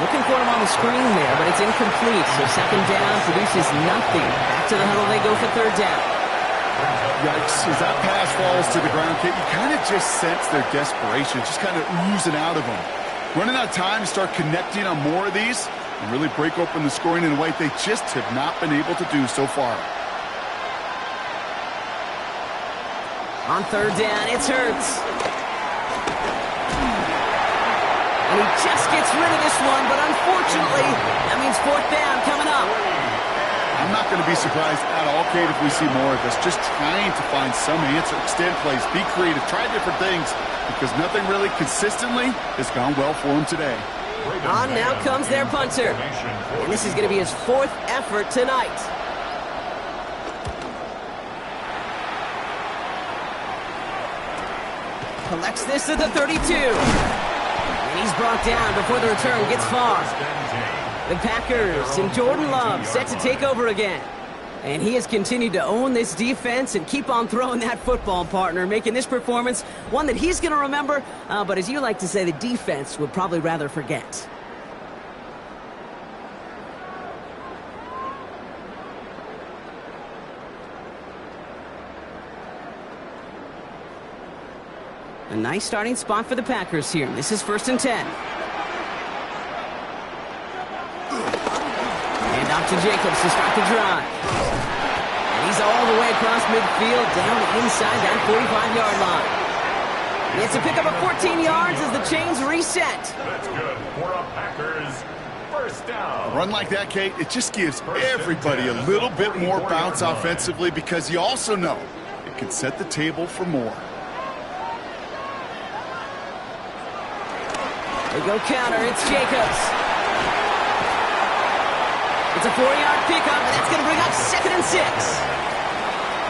Looking for him on the screen there, but it's incomplete. So 2nd down produces nothing. Back to the huddle they go for 3rd down. Yikes, as that pass falls to the ground, Kate, you kind of just sense their desperation, just kind of oozing out of them. Running out of time to start connecting on more of these and really break open the scoring in a way they just have not been able to do so far. On 3rd down, it's Hurts. And he just gets rid of this one, but unfortunately, that means 4th down coming up. I'm not going to be surprised at all, Kate, if we see more of this. Just trying to find some answer, extend plays, be creative, try different things, because nothing really consistently has gone well for him today. On now comes their punter. And this is going to be his 4th effort tonight. Collects this at the 32. And he's brought down before the return gets far. The Packers and Jordan Love set to take over again. And he has continued to own this defense and keep on throwing that football, partner, making this performance one that he's going to remember, but as you like to say, the defense would probably rather forget. A nice starting spot for the Packers here. This is 1st and 10. And off to Jacobs to start the drive. And he's all the way across midfield, down inside that 45-yard line. And it's a pickup of 14 yards as the chains reset. That's good for a Packers 1st down. A run like that, Kate, it just gives everybody a little bit more bounce offensively, because you also know it can set the table for more. They go counter, it's Jacobs. It's a 4-yard pickup, and that's going to bring up 2nd and 6.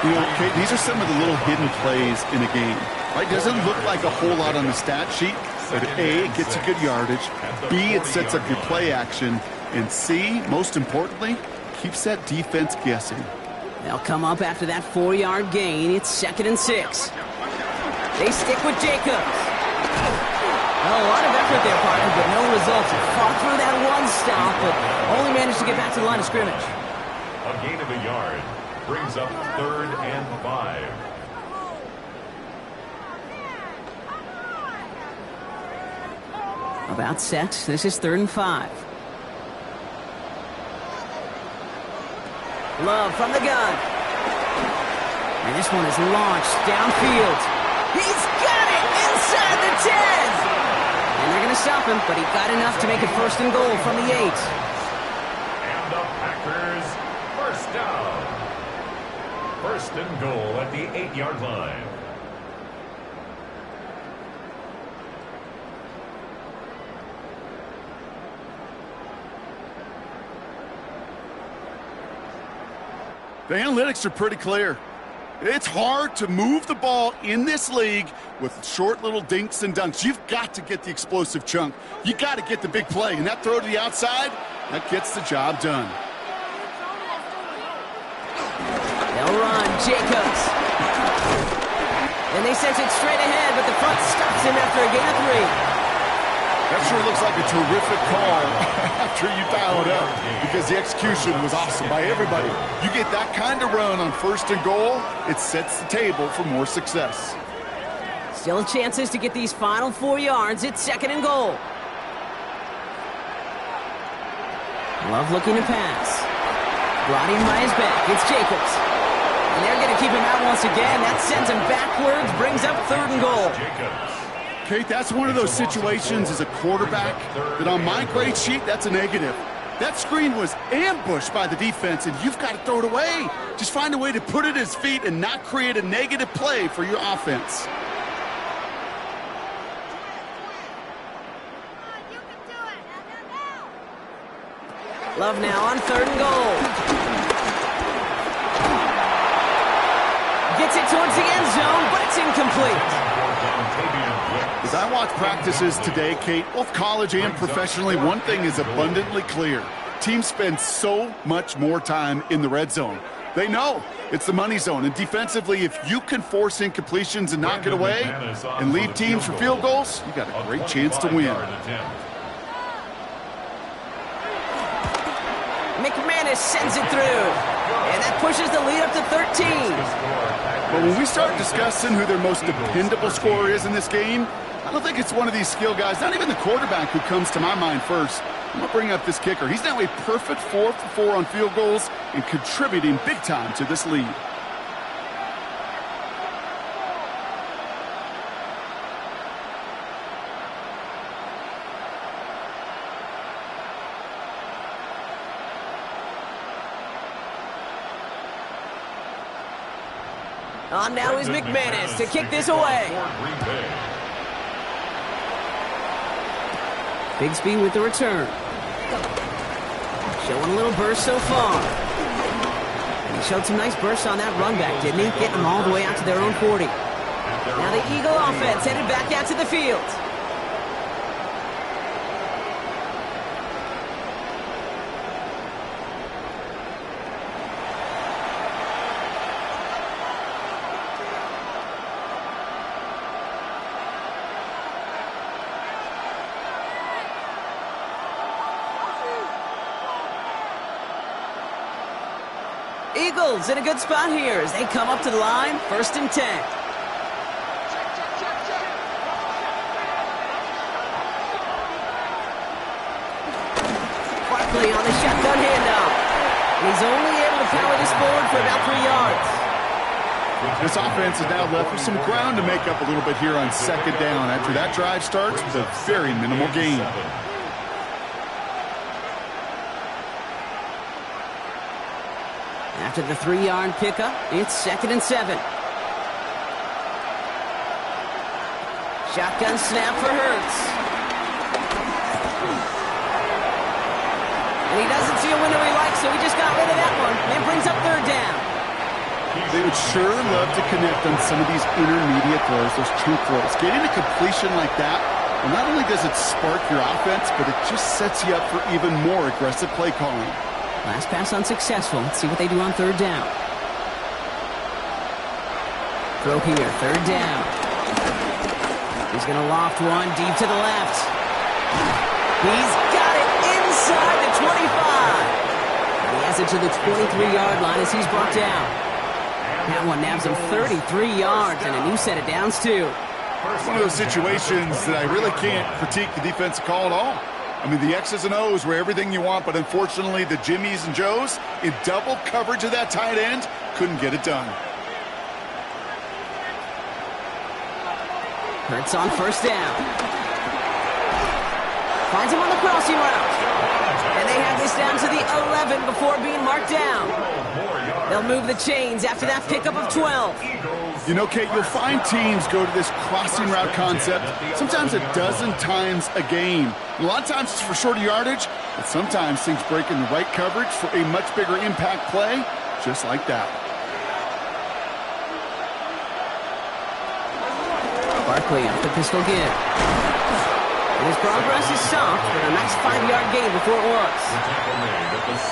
You know, Kate, these are some of the little hidden plays in a game. Right? Doesn't look like a whole lot on the stat sheet, but A, it gets you good yardage. B, it sets up your play action. And C, most importantly, keeps that defense guessing. They'll come up after that 4-yard gain. It's 2nd and 6. They stick with Jacobs. Well, a lot of effort there, partner, but no results. Fought through that one stop, but only managed to get back to the line of scrimmage. A gain of a yard brings up 3rd and 5. About set. This is 3rd and 5. Love from the gun. And this one is launched downfield. He's got it inside the 10. And they're going to stop him, but he got enough to make it 1st and goal from the 8. And the Packers 1st down. 1st and goal at the 8-yard line. The analytics are pretty clear. It's hard to move the ball in this league with short little dinks and dunks. You've got to get the explosive chunk. You got to get the big play. And that throw to the outside, that gets the job done. They'll run. Jacobs. And they sent it straight ahead, but the front stops him after a gain of 3. That sure looks like a terrific call after you dial it up, because the execution was awesome by everybody. You get that kind of run on 1st and goal, it sets the table for more success. Still chances to get these final 4 yards. It's 2nd and goal. Love looking to pass. Brought in by his back. It's Jacobs. And they're going to keep him out once again. That sends him backwards, brings up 3rd and goal. Kate, that's one of those situations as a quarterback that on my grade sheet, that's a negative. That screen was ambushed by the defense, and you've got to throw it away. Just find a way to put it at his feet and not create a negative play for your offense. Love now on 3rd and goal. Gets it towards the end zone, but it's incomplete. As I watch practices today, Kate, both college and professionally, one thing is abundantly clear. Teams spend so much more time in the red zone. They know it's the money zone, and defensively, if you can force incompletions and knock it away and leave teams for field goals, you got a great chance to win. McManus sends it through, and that pushes the lead up to 13. But when we start discussing who their most dependable scorer is in this game, I don't think it's one of these skill guys, not even the quarterback, who comes to my mind first. I'm going to bring up this kicker. He's now a perfect 4 for 4 on field goals and contributing big time to this lead. On now is McManus to kick this away. Bigsby with the return. Showing a little burst so far. He showed some nice bursts on that run back, didn't he? Getting them all the way out to their own 40. Now the Eagle offense headed back out to the field. Eagles in a good spot here as they come up to the line, 1st and 10. Barkley on the shotgun handoff. He's only able to power this forward for about 3 yards. This offense is now left with some ground to make up a little bit here on 2nd down after that drive starts with a very minimal gain. After the 3-yard pickup, it's 2nd and 7. Shotgun snap for Hurts. And he doesn't see a window he likes, so he just got rid of that one. And brings up 3rd down. They would sure love to connect on some of these intermediate throws, those chunk throws. Getting a completion like that, well, not only does it spark your offense, but it just sets you up for even more aggressive play calling. Last pass unsuccessful. Let's see what they do on 3rd down. Throw here, 3rd down. He's going to loft one deep to the left. He's got it inside the 25. And he has it to the 23-yard line as he's brought down. That one nabs him 33 yards and a new set of downs, too. It's one of those situations that I really can't critique the defensive call at all. I mean, the X's and O's were everything you want, but unfortunately, the Jimmies and Joes, in double coverage of that tight end, couldn't get it done. Hurts on 1st down. Finds him on the crossing route. And they have this down to the 11 before being marked down. They'll move the chains after that pickup of 12. You know, Kate, you'll find teams go to this crossing route concept sometimes a dozen times a game. A lot of times it's for shorter yardage, but sometimes things break in the right coverage for a much bigger impact play, just like that. Barkley off the pistol give. And his progress is stopped, but a nice 5-yard gain before it was.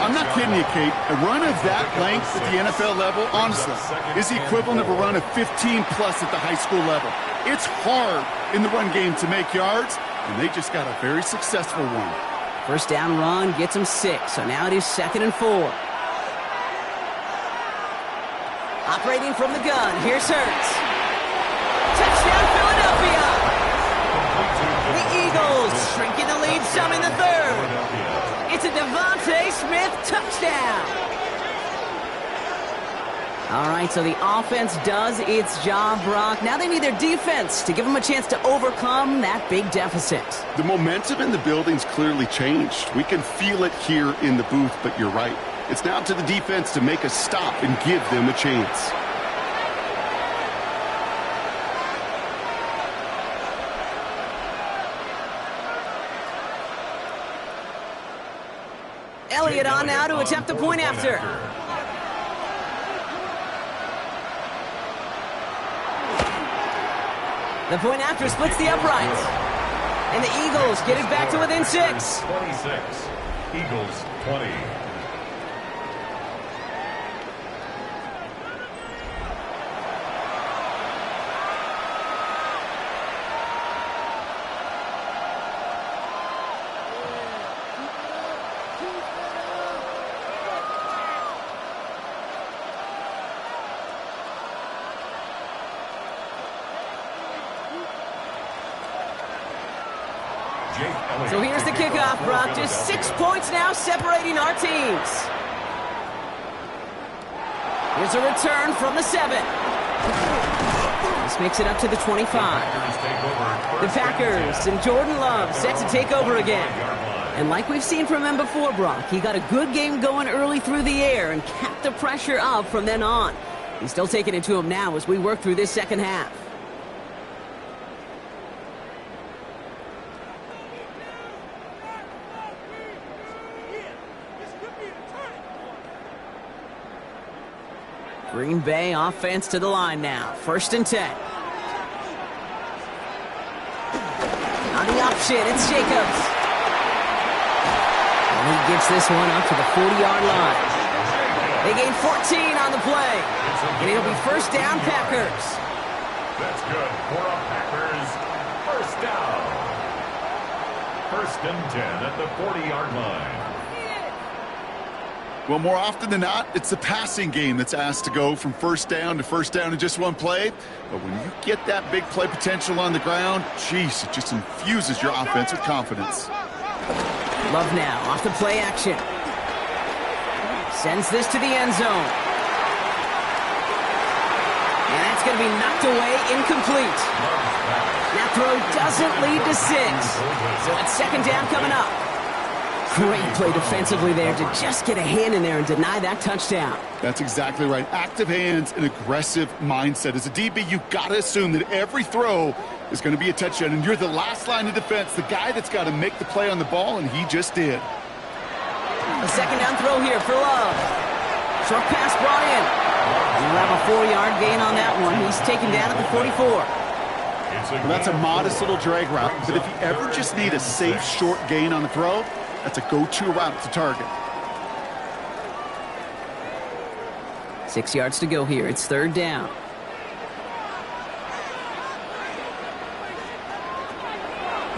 I'm not kidding you, Kate. A run of that length at the NFL level, honestly, is the equivalent of a run of 15-plus at the high school level. It's hard in the run game to make yards, and they just got a very successful one. First down run gets him 6, so now it is 2nd and 4. Operating from the gun, here's Hurts. Touchdown, Philadelphia! The Eagles shrinking the lead some in the 3rd. It's a Devontae Smith touchdown. All right, so the offense does its job, Brock. Now they need their defense to give them a chance to overcome that big deficit. The momentum in the building's clearly changed. We can feel it here in the booth, but you're right. It's now to the defense to make a stop and give them a chance. Elliott on now to attempt the point after. The point after splits the uprights. And the Eagles get it back to within 6. 26. Eagles 20. So here's the kickoff, Brock. Just 6 points now separating our teams. Here's a return from the 7. This makes it up to the 25. The Packers and Jordan Love set to take over again. And like we've seen from him before, Brock, he got a good game going early through the air and kept the pressure up from then on. He's still taking it to him now as we work through this second half. Green Bay offense to the line now. 1st and 10. On the option, it's Jacobs. And he gets this one up to the 40-yard line. They gain 14 on the play. And it'll be 1st down, Packers. That's good for a Packers. 1st down. 1st and 10 at the 40-yard line. Well, more often than not, it's the passing game that's asked to go from 1st down to 1st down in just one play. But when you get that big play potential on the ground, geez, it just infuses your offense with confidence. Love now, off the play action. Sends this to the end zone. And that's going to be knocked away, incomplete. That throw doesn't lead to 6. So it's 2nd down coming up. Great play defensively there to just get a hand in there and deny that touchdown. That's exactly right. Active hands and aggressive mindset. As a DB, you've got to assume that every throw is going to be a touchdown, and you're the last line of defense, the guy that's got to make the play on the ball, and he just did. A 2nd down throw here for Love. Short pass brought in. We'll have a 4-yard gain on that one. He's taken down at the 44. Well, that's a modest little drag route, but if you ever just need a safe short gain on the throw, that's a go-to route to target. 6 yards to go here. It's 3rd down.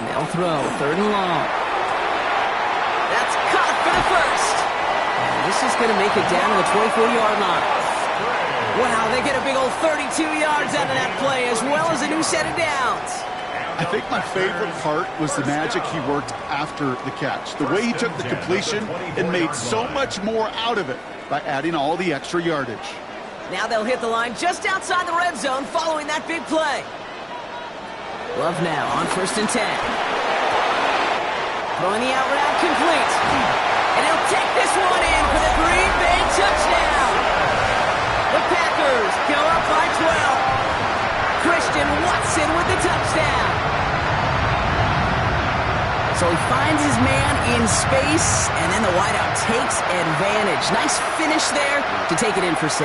They'll throw. 3rd and long. That's caught for the 1st. And this is going to make it down to the 24-yard line. Wow, they get a big old 32 yards out of that play, as well as a new set of downs. I think my favorite part was the magic he worked after the catch. The way he took the completion and made so much more out of it by adding all the extra yardage. Now they'll hit the line just outside the red zone following that big play. Love now on 1st and 10. Throwing the out route complete. And he'll take this one in for the Green Bay touchdown. The Packers go up by 12. Christian Watson with the touchdown. So he finds his man in space, and then the wideout takes advantage. Nice finish there to take it in for 6.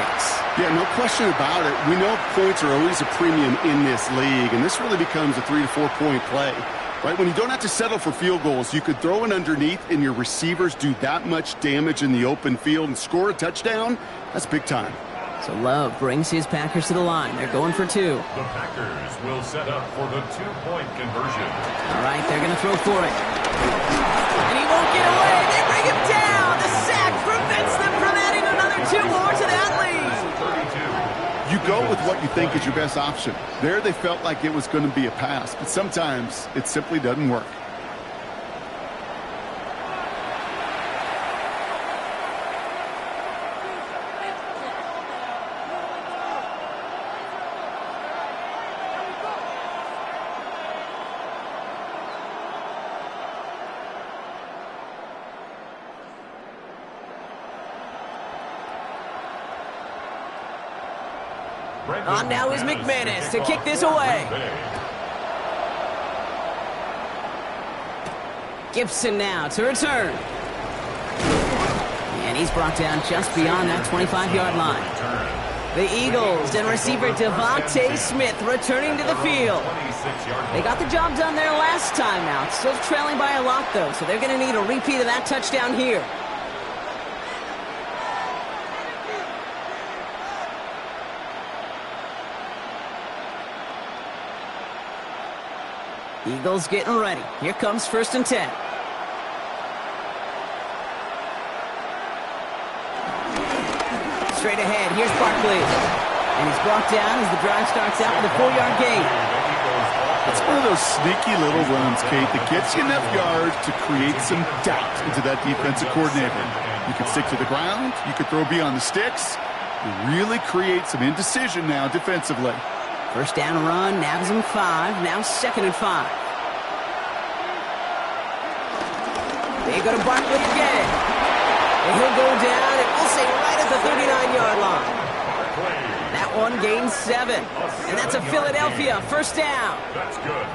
Yeah, no question about it. We know points are always a premium in this league, and this really becomes a 3 to 4 point play. Right, when you don't have to settle for field goals, you could throw it underneath and your receivers do that much damage in the open field and score a touchdown. That's big time. So Love brings his Packers to the line. They're going for 2. The Packers will set up for the 2-point conversion. All right, they're going to throw for it. And he won't get away. They bring him down. The sack prevents them from adding another 2 more to that lead. You go with what you think is your best option. There they felt like it was going to be a pass, but sometimes it simply doesn't work. On now is McManus to kick this away. Gibson now to return. And he's brought down just beyond that 25-yard line. The Eagles and receiver Devontae Smith returning to the field. They got the job done there last time out. Still trailing by a lot, though, so they're going to need a repeat of that touchdown here. Eagles getting ready. Here comes 1st and 10. Straight ahead, here's Barkley. And he's brought down as the drive starts out with a 4-yard gain. It's one of those sneaky little runs, Kate, that gets you enough yards to create some doubt into that defensive coordinator. You can stick to the ground. You can throw beyond the sticks. You really create some indecision now defensively. 1st down run, now gives him 5, now 2nd and 5. They go to Barkley again. And he'll go down, and we'll say right at the 39-yard line. That one gains 7. And that's a Philadelphia 1st down. That's good.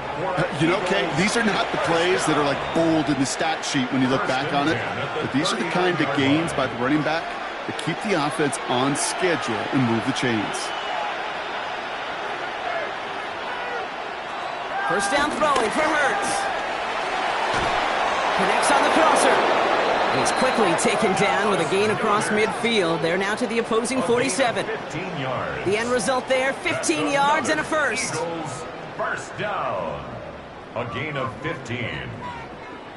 You know, Kate, these are not the plays that are like bold in the stat sheet when you look back on it. But these are the kind of gains by the running back that keep the offense on schedule and move the chains. 1st down throwing for Hurts. Connects on the crosser. And he's quickly taken down with a gain across midfield. They're now to the opposing 47. 15 yards. The end result there, 15 yards and a first. Eagles, 1st down. A gain of 15.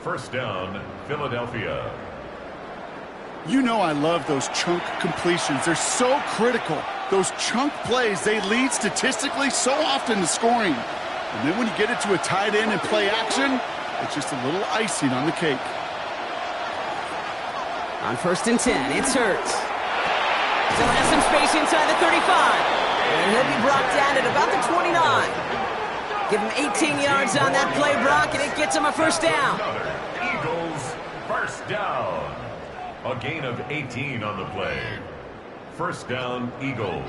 1st down, Philadelphia. You know I love those chunk completions. They're so critical. Those chunk plays, they lead statistically so often to scoring. And then when you get it to a tight end and play action, it's just a little icing on the cake. On 1st and 10, it's Hurts. Still has some space inside the 35. And he'll be brought down at about the 29. Give him 18 yards on that play, Brock, and it gets him a 1st down. Eagles, 1st down. A gain of 18 on the play. 1st down, Eagles.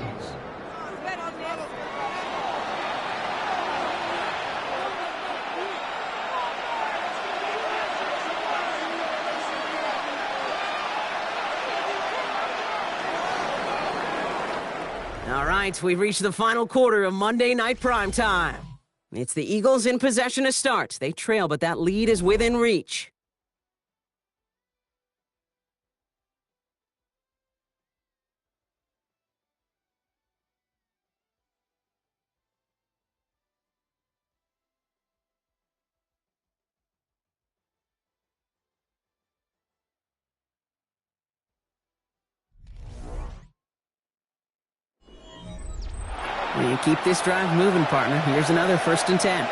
All right, we've reached the final quarter of Monday Night Primetime. It's the Eagles in possession to start. They trail, but that lead is within reach. You keep this drive moving, partner. Here's another 1st and 10.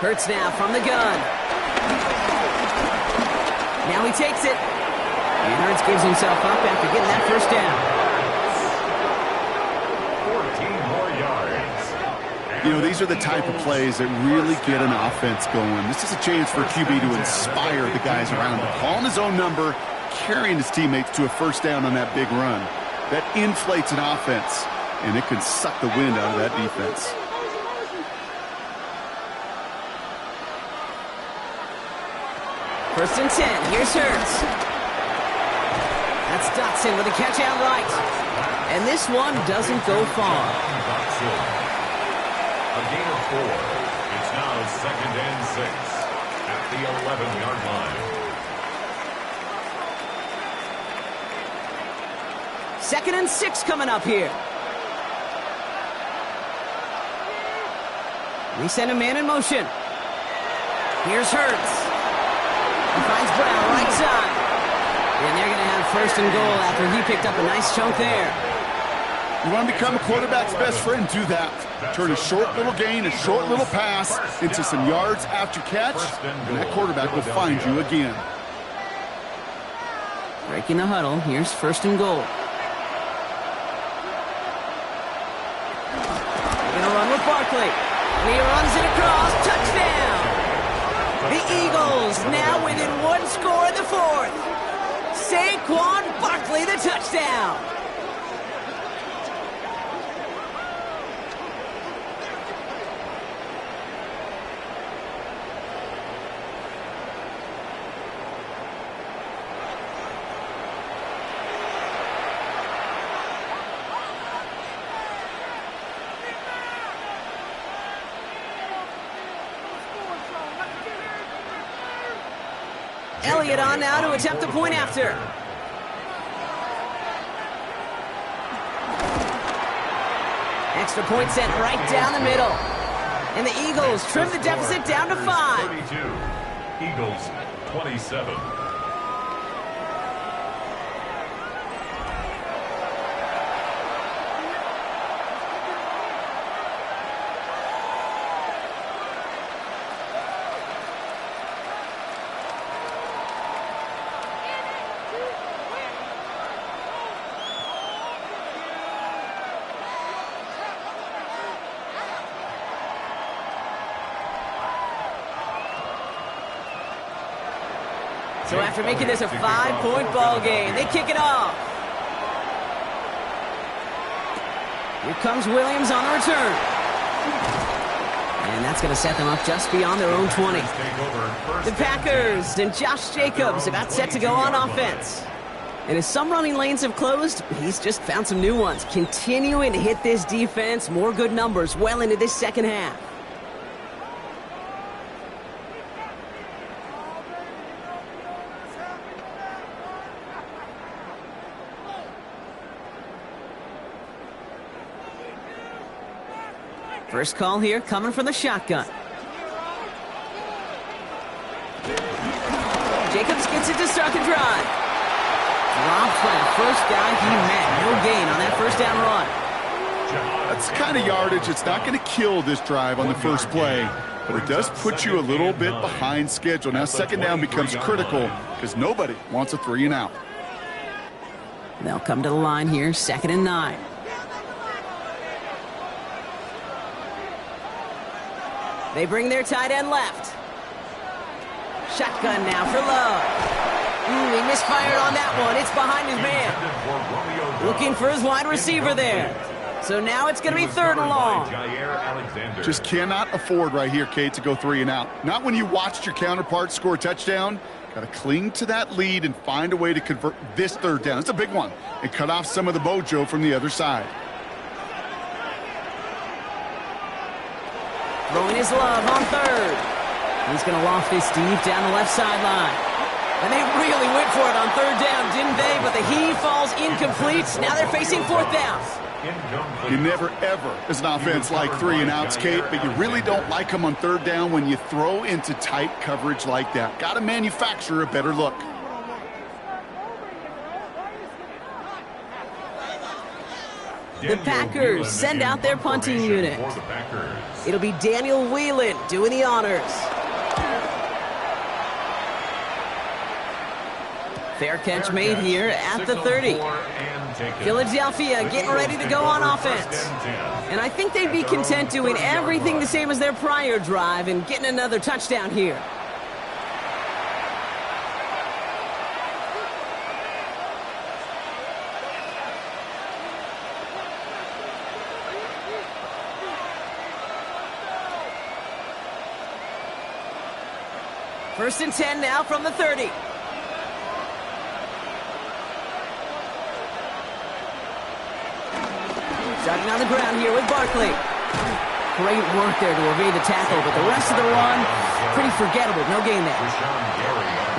Hurts now from the gun. Now he takes it. And Hurts gives himself up after getting that 1st down. 14 more yards. You know, these are the type of plays that really get an offense going. This is a chance for QB to inspire the guys around him. Calling his own number, carrying his teammates to a 1st down on that big run. That inflates an offense, and it can suck the wind out of that defense. First and 10, here's Hurts. That's Dotson with a catch out right. And this one doesn't go far. A gain of 4. It's now 2nd and 6. at the 11-yard line. Second and 6 coming up here. We send a man in motion. Here's Hurts. He finds Brown right side. And they're going to have first and goal after he picked up a nice chunk there. You want to become a quarterback's best friend? Do that. Turn a short little gain, a short little pass into some yards after catch, and that quarterback will find you again. Breaking the huddle. Here's first and goal. They're going to run with Barkley. And he runs it across. Touchdown! The Eagles now within one score in the fourth. Saquon Barkley, the touchdown. Elliott on now to attempt a point after. Extra point sent right down the middle. And the Eagles trim the deficit down to 5. 32. Eagles 27. So after making this a 5-point ball game, they kick it off. Here comes Williams on the return. And that's going to set them up just beyond their own 20. The Packers and Josh Jacobs about set to go on offense. And as some running lanes have closed, he's just found some new ones. Continuing to hit this defense, more good numbers well into this second half. First call here coming from the shotgun. Jacobs gets it to start the drive. Dropped by the first guy he met. No gain on that first down run. That's the kind of yardage it's not going to kill this drive on the first play, but it does put you a little bit behind schedule. Now second down becomes critical because nobody wants a 3 and out. They'll come to the line here, 2nd and 9. They bring their tight end left. Shotgun now for Love. He misfired on that one. It's behind his man. Looking for his wide receiver there. So now it's going to be 3rd and long. Just cannot afford right here, Kate, to go 3 and out. Not when you watched your counterpart score a touchdown. Got to cling to that lead and find a way to convert this 3rd down. It's a big one. And cut off some of the mojo from the other side. Throwing his Love on 3rd. He's going to loft this deep down the left sideline. And they really went for it on 3rd down, didn't they? But the heave falls incomplete. Now they're facing 4th down. You never, ever, as an offense, like 3 and outs, Kate, but you really don't like them on 3rd down when you throw into tight coverage like that. Got to manufacture a better look. The Packers send out their punting unit. It'll be Daniel Whelan doing the honors. Fair catch made here at the 30. Philadelphia getting ready to go on offense. And I think they'd be content doing everything the same as their prior drive and getting another touchdown here. First and 10 now from the 30. Starting on the ground here with Barkley. Great work there to evade the tackle, but the rest of the run, pretty forgettable. No gain there.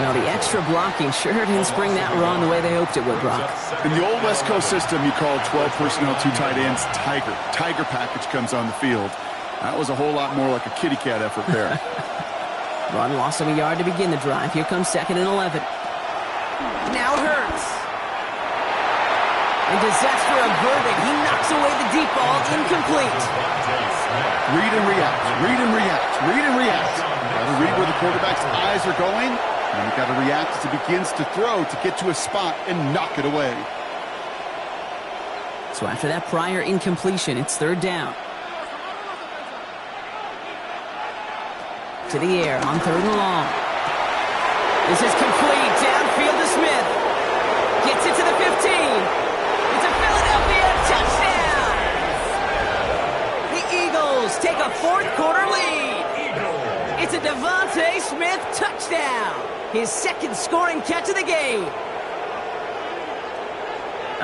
Well, the extra blocking sure didn't spring that run the way they hoped it would, Brock. In the old West Coast system, you called 12 personnel, 2 tight ends, Tiger. Tiger package comes on the field. That was a whole lot more like a kitty cat effort there. Run loss of a yard to begin the drive. Here comes 2nd and 11. Now Hurts. And disaster averted. He knocks away the deep ball, incomplete. Read and react, read and react, read and react. Got to read where the quarterback's eyes are going, and you got to react as he begins to throw to get to a spot and knock it away. So after that prior incompletion, it's 3rd down. To the air on 3rd and long. This is complete. Downfield to Smith. Gets it to the 15. It's a Philadelphia touchdown. The Eagles take a 4th quarter lead. It's a Devontae Smith touchdown. His 2nd scoring catch of the game.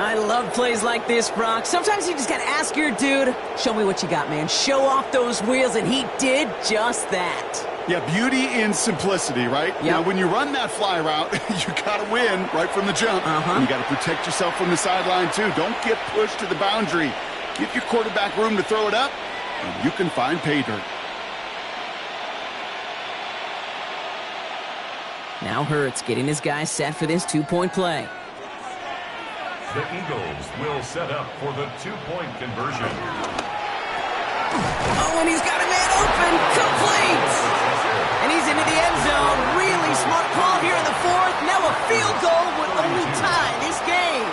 I love plays like this, Brock. Sometimes you just got to ask your dude, show me what you got, man. Show off those wheels, and he did just that. Yeah, beauty in simplicity, right? Yep. Now, when you run that fly route, you got to win right from the jump. And you got to protect yourself from the sideline, too. Don't get pushed to the boundary. Give your quarterback room to throw it up, and you can find pay dirt. Now Hurts getting his guys set for this 2-point play. The Eagles will set up for the 2-point conversion. Oh, and he's got a man open. Complete. And he's into the end zone. Really smart call here in the 4th. Now a field goal would only tie this game.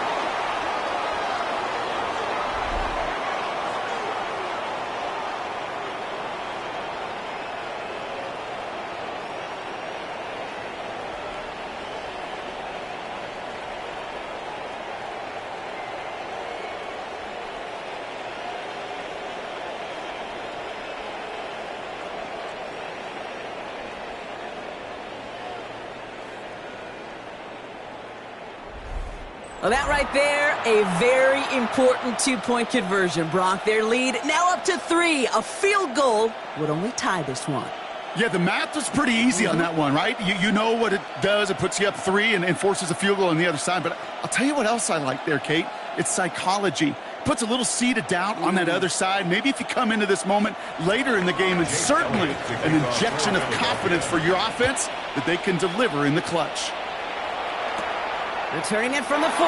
Well, that right there, a very important 2-point conversion, Brock. Their lead now up to 3. A field goal would only tie this one. Yeah, the math was pretty easy on that one, right? You know what it does. It puts you up 3 and forces a field goal on the other side. But I'll tell you what else I like there, Kate. It's psychology. Puts a little seed of doubt on that other side. Maybe if you come into this moment later in the game, and certainly an injection of confidence for your offense that they can deliver in the clutch. Returning it from the 4.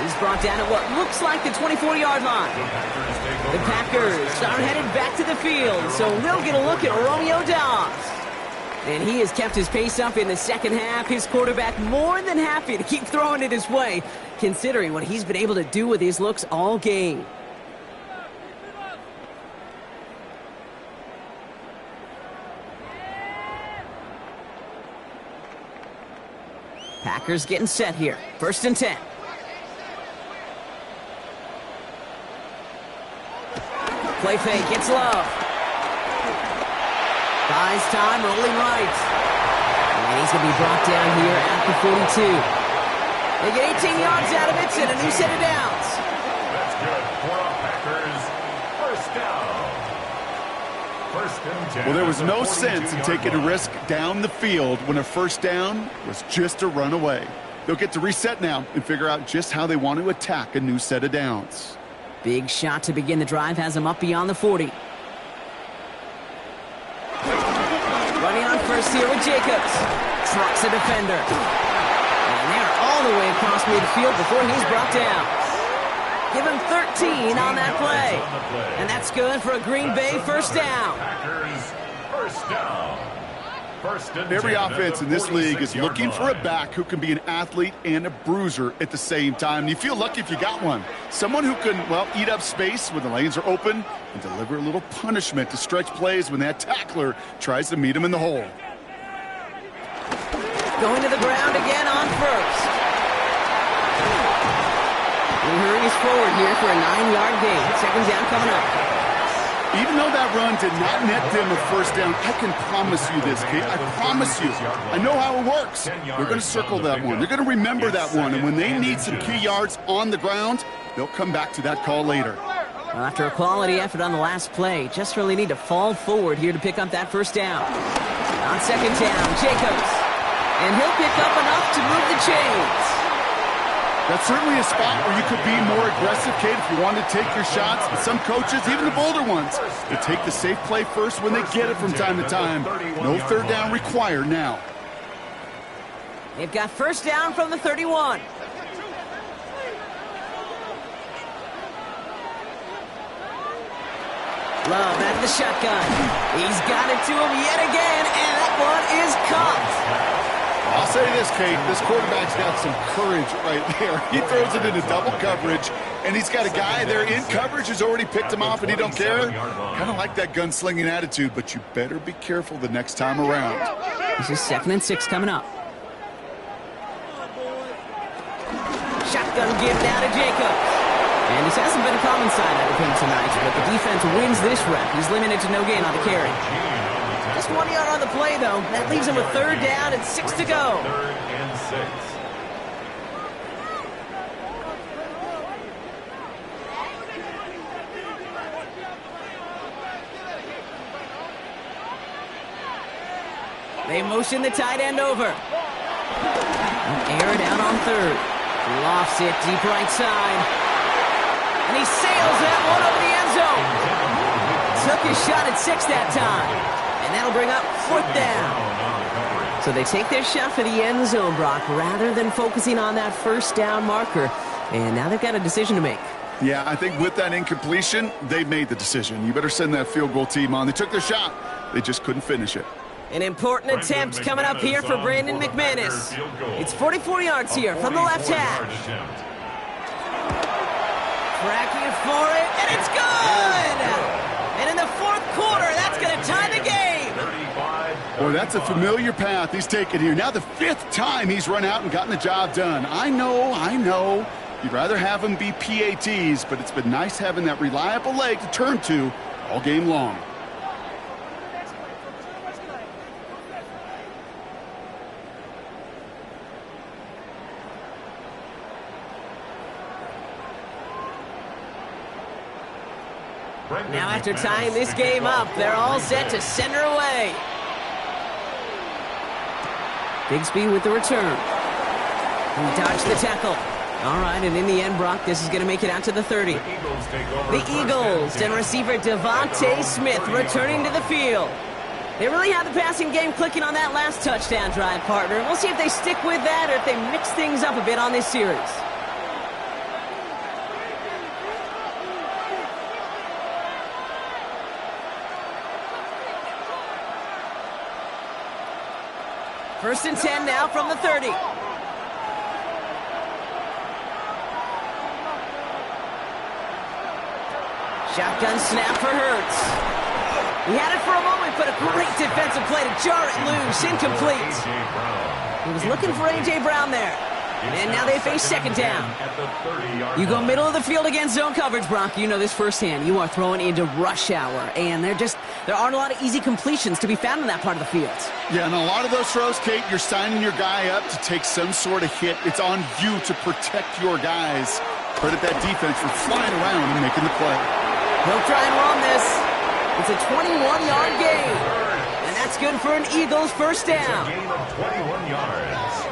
He's brought down at what looks like the 24-yard line. The Packers are headed back to the field, so we'll get a look at Romeo Doubs. And he has kept his pace up in the 2nd half. His quarterback more than happy to keep throwing it his way, considering what he's been able to do with his looks all game. Packers getting set here. 1st and 10. Play fake, gets love. Buys time, rolling right. And he's going to be brought down here at the 42. They get 18 yards out of it and a new set of downs. That's good for the Packers. 1st down. 1st and 10. Well, there was no sense in taking a risk down the field when a 1st down was just a run away. They'll get to reset now and figure out just how they want to attack a new set of downs. Big shot to begin the drive has him up beyond the 40. Running on 1st here with Jacobs. Trucks a defender. And they're all the way across midfield before he's brought down. Give him 13 on that play. And that's good for a Green Bay 1st down. Packers 1st down. 1st and Every 10 offense at in the this league is 46-yard looking for a line. back who can be an athlete and a bruiser at the same time. You feel lucky if you got one. Someone who can, well, eat up space when the lanes are open and deliver a little punishment to stretch plays when that tackler tries to meet him in the hole. Going to the ground again on 1st. He hurries forward here for a 9-yard gain. 2nd down coming up. Even though that run did not net them a 1st down, I can promise you this, Kate. I promise you. I know how it works. They're going to circle that one. They're going to remember that one. And when they need some key yards on the ground, they'll come back to that call later. Well, after a quality effort on the last play, just really need to fall forward here to pick up that first down. On second down, Jacobs. And he'll pick up enough to move the chains. That's certainly a spot where you could be more aggressive, Kate, if you want to take your shots. And some coaches, even the bolder ones, will take the safe play first when they get it from time to time. No third down required now. They've got first down from the 31. Love at the shotgun. He's got it to him yet again, and that one is caught. I'll say this, Kate, this quarterback's got some courage right there. He throws it into double coverage, and he's got a guy there in coverage who's already picked him off, and he don't care. Kind of like that gunslinging attitude, but you better be careful the next time around. This is 2nd and 6 coming up. Shotgun give now to Jacobs. And this hasn't been a common side out of him tonight, but the defense wins this rep. He's limited to no gain on the carry. Just 1 yard on the play, though. That leaves him with third down and 6 to go. 3rd and 6. They motion the tight end over. Air it out on 3rd. Lofts it deep right side. And he sails that one over the end zone. Took his shot at 6 that time. And that'll bring up 4th down. So they take their shot for the end zone, Brock, rather than focusing on that first down marker. And now they've got a decision to make. Yeah, I think with that incompletion, they made the decision. You better send that field goal team on. They took their shot. They just couldn't finish it. An important attempt coming up here for Brandon McManus. It's 44 yards here from the left hash. Tracking for it, and it's good! And in the 4th quarter, that's going to tie the game. Boy, that's a familiar path he's taken here. Now the 5th time he's run out and gotten the job done. I know. You'd rather have him be PATs, but it's been nice having that reliable leg to turn to all game long. Now after tying this game up, they're all set to send her away. Bigsby with the return. He dodged the tackle. All right, and in the end, Brock, this is going to make it out to the 30. The Eagles and receiver Devontae Smith returning to the field. They really have the passing game clicking on that last touchdown drive, partner. We'll see if they stick with that or if they mix things up a bit on this series. First and 10 now from the 30. Shotgun snap for Hurts. He had it for a moment, but a great defensive play to jar it loose. Incomplete. He was looking for A.J. Brown there. And now they face second down. You go middle of the field against zone coverage, Brock. You know this firsthand. You are throwing into rush hour, and there aren't a lot of easy completions to be found in that part of the field. Yeah, and a lot of those throws, Kate, you're signing your guy up to take some sort of hit. It's on you to protect your guys. Credit that defense for flying around and making the play. He'll try and run this. It's a 21-yard gain, and that's good for an Eagles first down. It's a gain of 21 yards.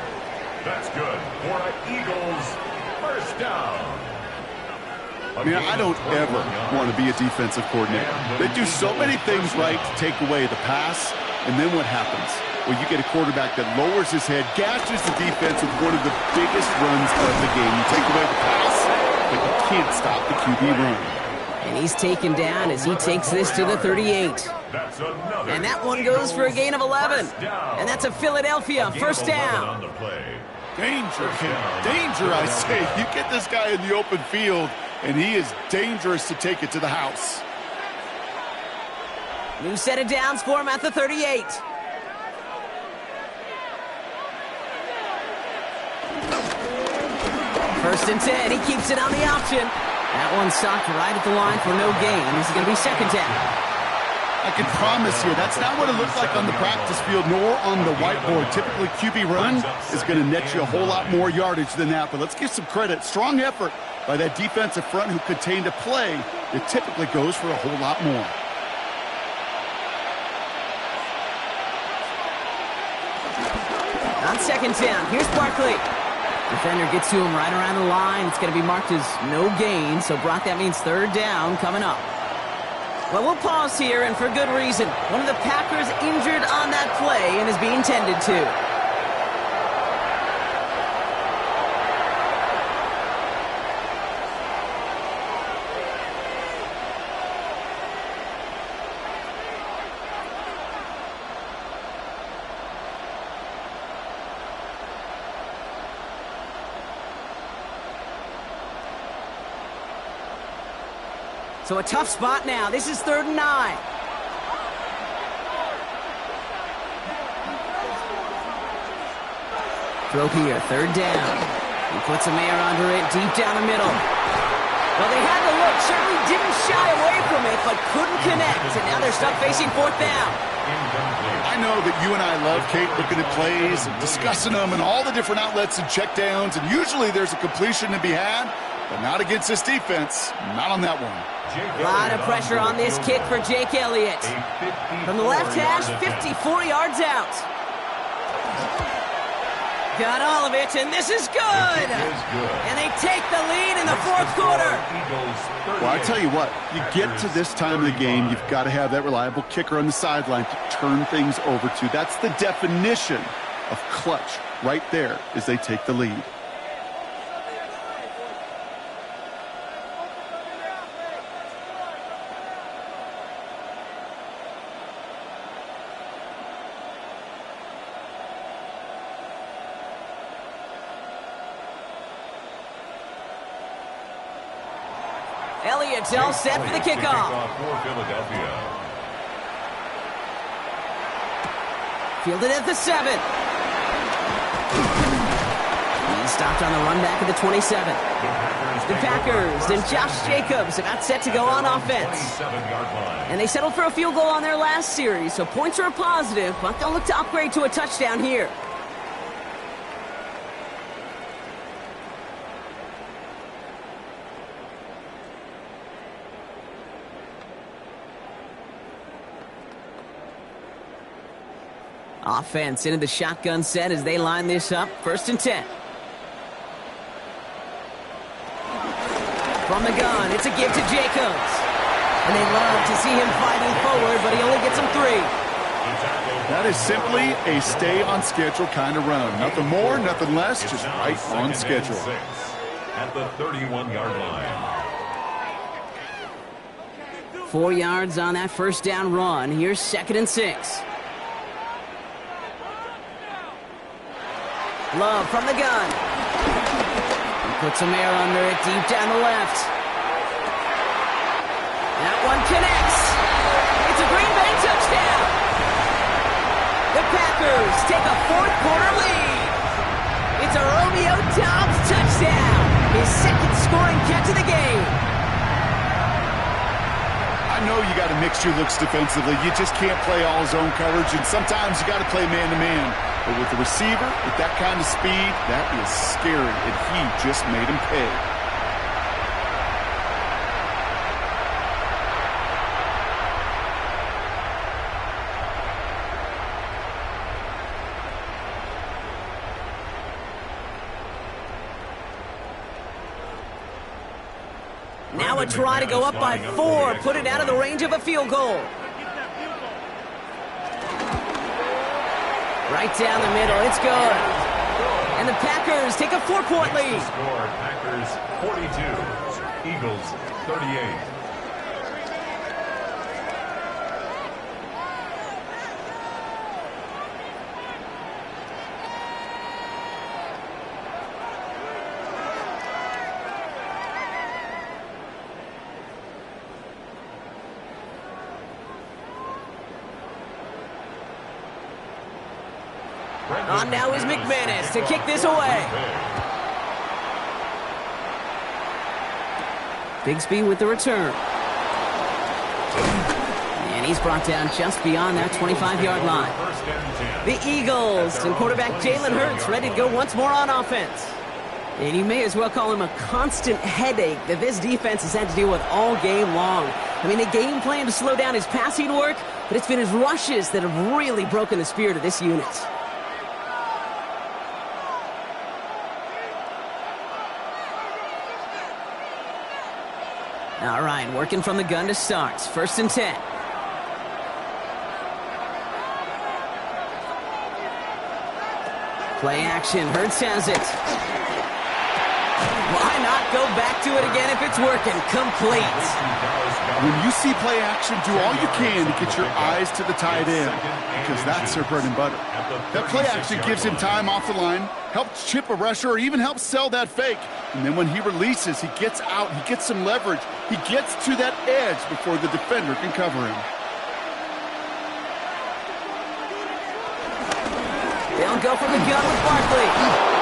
That's good for an Eagles first down. I don't ever want to be a defensive coordinator. They do so many things right to take away the pass, and then what happens? Well, you get a quarterback that lowers his head, gashes the defense with one of the biggest runs of the game. You take away the pass, but you can't stop the QB run. And he's taken down as he takes this to the 38. And that one goes for a gain of 11. And that's a Philadelphia first down. Danger, kid. Danger, I say. You get this guy in the open field, and he is dangerous to take it to the house. New set of downs for him at the 38. First and 10. He keeps it on the option. That one stopped right at the line for no gain. This is going to be second down. I can promise you, that's not what it looks like on the practice field, nor on the whiteboard. Typically, QB run is going to net you a whole lot more yardage than that. But let's give some credit. Strong effort by that defensive front who contained a play it typically goes for a whole lot more. On second down, here's Barkley. Defender gets to him right around the line. It's going to be marked as no gain, so Brock, that means third down coming up. Well, we'll pause here, and for good reason. One of the Packers injured on that play and is being tended to. So a tough spot now. This is 3rd and 9. Throw here, 3rd down. He puts a man under it, deep down the middle. Well, they had the look, certainly didn't shy away from it, but couldn't connect. And now they're stuck facing 4th down. I know that you and I love, Kate, looking at plays and discussing them and all the different outlets and checkdowns, and usually there's a completion to be had, but not against this defense. Not on that one. A lot of pressure on this kick for Jake Elliott. From the left hash, 54 yards out. Got all of it, and this is good. And they take the lead in the 4th quarter. Well, I tell you what, you get to this time of the game, you've got to have that reliable kicker on the sideline to turn things over to. That's the definition of clutch right there as they take the lead. Elliott's all set for the kickoff. Fielded at the 7. He's stopped on the run back at the 27. The Packers and Josh Jacobs about set to go on offense. And they settled for a field goal on their last series, so points are a positive, but they'll look to upgrade to a touchdown here. Offense into the shotgun set as they line this up. 1st and 10. From the gun, it's a give to Jacobs. And they love to see him fighting forward, but he only gets them 3. That is simply a stay-on-schedule kind of run. Nothing more, nothing less, just right on schedule. At the 31-yard line. 4 yards on that 1st down run. Here's 2nd and 6. Love from the gun. He puts some air under it, deep down the left. That one connects. It's a Green Bay touchdown. The Packers take a 4th quarter lead. It's a Romeo Doubs touchdown. His 2nd scoring catch of the game. I know you got to mix your looks defensively. You just can't play all zone coverage, and sometimes you got to play man-to-man. But with the receiver, with that kind of speed, that is scary, and he just made him pay. Now a try to go up by 4, put it out of the range of a field goal. Right down the middle, it's good. And the Packers take a 4-point lead. Score, Packers 42, Eagles 38. On now is McManus to kick this away. Bigsby with the return. And he's brought down just beyond that 25-yard line. The Eagles and quarterback Jalen Hurts ready to go once more on offense. And you may as well call him a constant headache that this defense has had to deal with all game long. I mean, they game plan to slow down his passing work, but it's been his rushes that have really broken the spirit of this unit. All right, working from the gun to start. 1st and 10. Play action. Hurts has it. Why not go back to it again if it's working? Complete. When you see play action, do all you can to get your eyes to the tight end, because that's their bread and butter. That play action gives him time off the line, helps chip a rusher, or even helps sell that fake. And then when he releases, he gets out, he gets some leverage. He gets to that edge before the defender can cover him. They'll go for the gun with Barkley.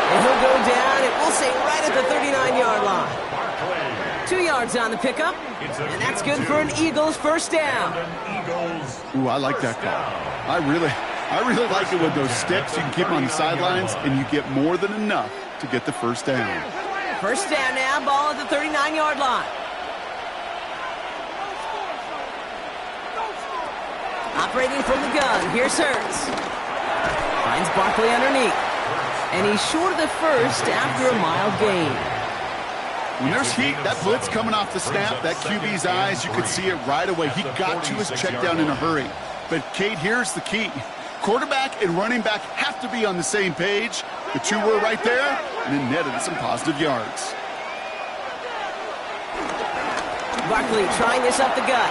And he'll go down, and we'll say right at the 39-yard line. 2 yards on the pickup, and that's good for an Eagles first down. Ooh, I like that call. I really like it with those sticks. You can keep them on the sidelines, and you get more than enough to get the first down. First down now, ball at the 39-yard line. Operating from the gun, here's Hurts. Finds Barkley underneath. And he's short of the first after a mild gain. When there's heat, that blitz coming off the snap, that QB's eyes, you could see it right away. He got to his check down in a hurry. But, Kate, here's the key. Quarterback and running back have to be on the same page. The two were right there, and it netted some positive yards. Barkley trying this up the gut.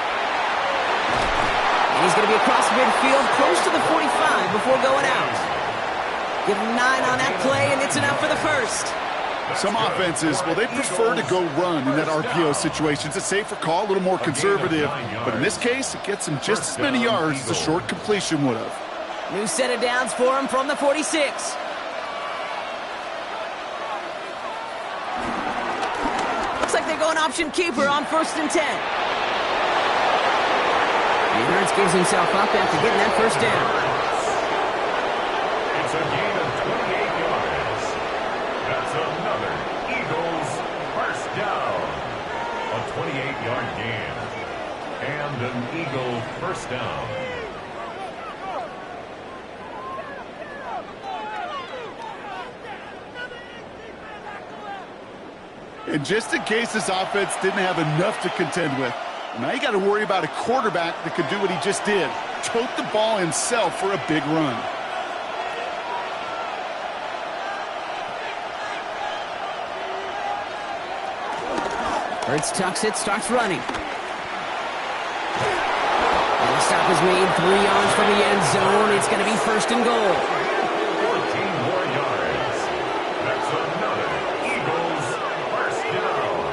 And he's going to be across midfield, close to the 45 before going out. Give him 9 on that play, and it's enough for the first. Some offenses, well, they prefer to go run in that RPO situation. It's a safer call, a little more conservative. But in this case, it gets him just as many yards as a short completion would have. New set of downs for him from the 46. Looks like they're going option keeper on 1st and 10. And Hurts gives himself up after getting that first down. It's a gain of 28 yards. That's another Eagles first down. A 28-yard gain. And an Eagle first down. And just in case this offense didn't have enough to contend with, now you got to worry about a quarterback that could do what he just did. Tote the ball himself for a big run. Hurts tucks it, starts running. And the stop is made 3 yards from the end zone. It's going to be 1st and goal. 14 more yards. That's another Eagles first down.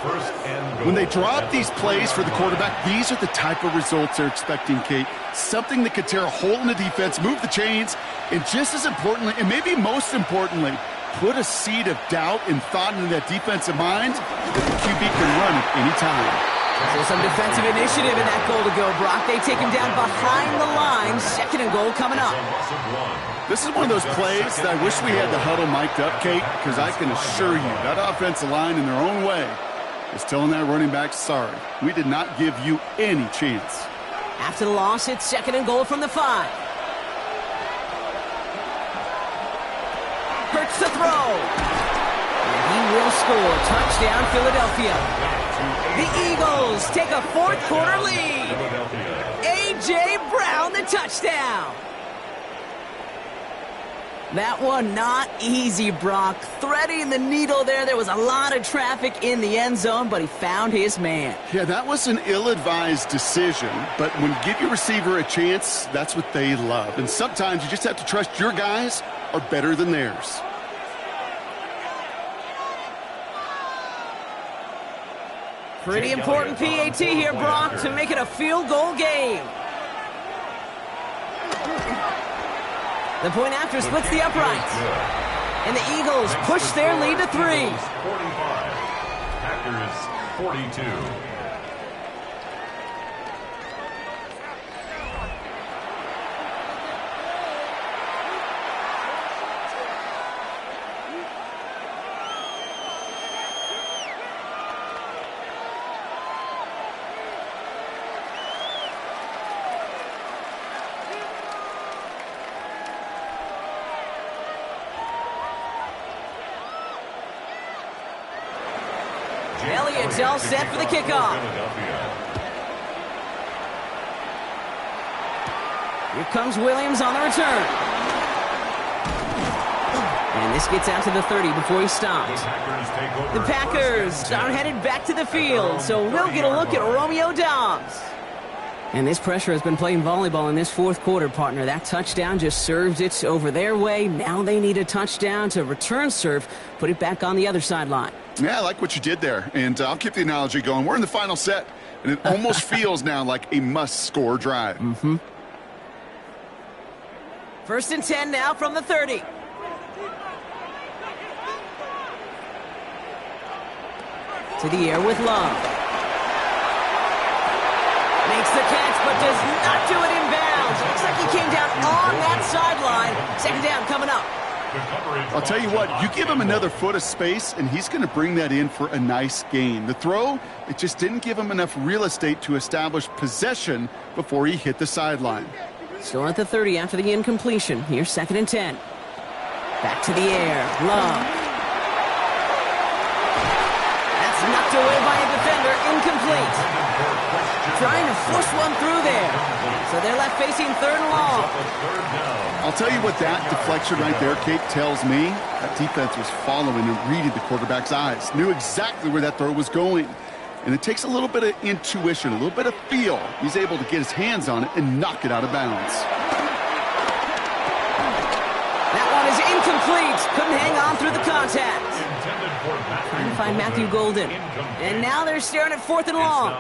1st and goal. When they drop these plays for the quarterback, these are the type of results they're expecting, Kate. Something that could tear a hole in the defense, move the chains, and just as importantly, and maybe most importantly, put a seed of doubt and thought into that defensive mind that the QB can run at any time. So some defensive initiative in that goal to go, Brock. They take him down behind the line. 2nd and goal coming up. This is one of those plays that I wish we had the huddle mic'd up, Kate, because I can assure you that offensive line in their own way is telling that running back, sorry, we did not give you any chance. After the loss, it's 2nd and goal from the 5. Hurts to throw. And he will score. Touchdown, Philadelphia. The Eagles take a 4th quarter lead. A.J. Brown, the touchdown. That one not easy, Brock. Threading the needle there. There was a lot of traffic in the end zone, but he found his man. Yeah, that was an ill-advised decision, but when you give your receiver a chance, that's what they love. And sometimes you just have to trust your guys are better than theirs. Pretty important PAT here, Brock, to make it a field goal game. The point after splits the uprights. And the Eagles push their lead to 3. 45. Packers 42. Elliott's all set for the kickoff. Here comes Williams on the return. And this gets out to the 30 before he stops. The Packers are headed back to the field, so we'll get a look at Romeo Doubs. And this pressure has been playing volleyball in this fourth quarter, partner. That touchdown just served it over their way. Now they need a touchdown to return serve, put it back on the other sideline. Yeah, I like what you did there, and I'll keep the analogy going. We're in the final set, and it almost feels now like a must-score drive. First and 10 now from the 30. To the air with Love. Makes the catch, but does not do it in bounds. Looks like he came down on that sideline. Second down coming up. I'll tell you what, you give him another foot of space, and he's going to bring that in for a nice gain. The throw, it just didn't give him enough real estate to establish possession before he hit the sideline. Still at the 30 after the incompletion. Here's second and 10. Back to the air. Love. That's knocked away by a defender. Incomplete. Trying to force one through there. So they're left facing third and long. I'll tell you what that deflection right there, Kate, tells me. That defense was following and reading the quarterback's eyes. Knew exactly where that throw was going. And it takes a little bit of intuition, a little bit of feel. He's able to get his hands on it and knock it out of bounds. That one is incomplete. Couldn't hang on through the contact. Trying to find Matthew Golden. And now they're staring at fourth and long.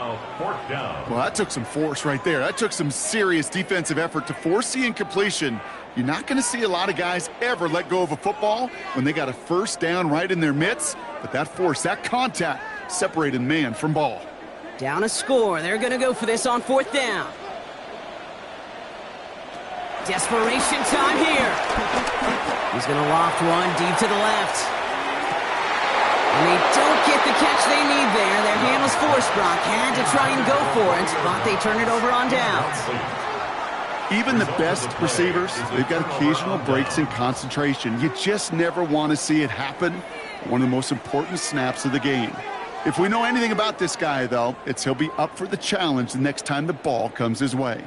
Well, that took some force right there. That took some serious defensive effort to force the incompletion. You're not going to see a lot of guys ever let go of a football when they got a first down right in their midst. But that force, that contact, separated man from ball. Down a score. They're going to go for this on fourth down. Desperation time here. He's going to loft one deep to the left. And they don't get the catch they need there. Their hand was forced. Brock had to try and go for it, but they turn it over on downs. Even the best receivers, they've got occasional breaks in concentration. You just never want to see it happen. One of the most important snaps of the game. If we know anything about this guy, though, it's he'll be up for the challenge the next time the ball comes his way.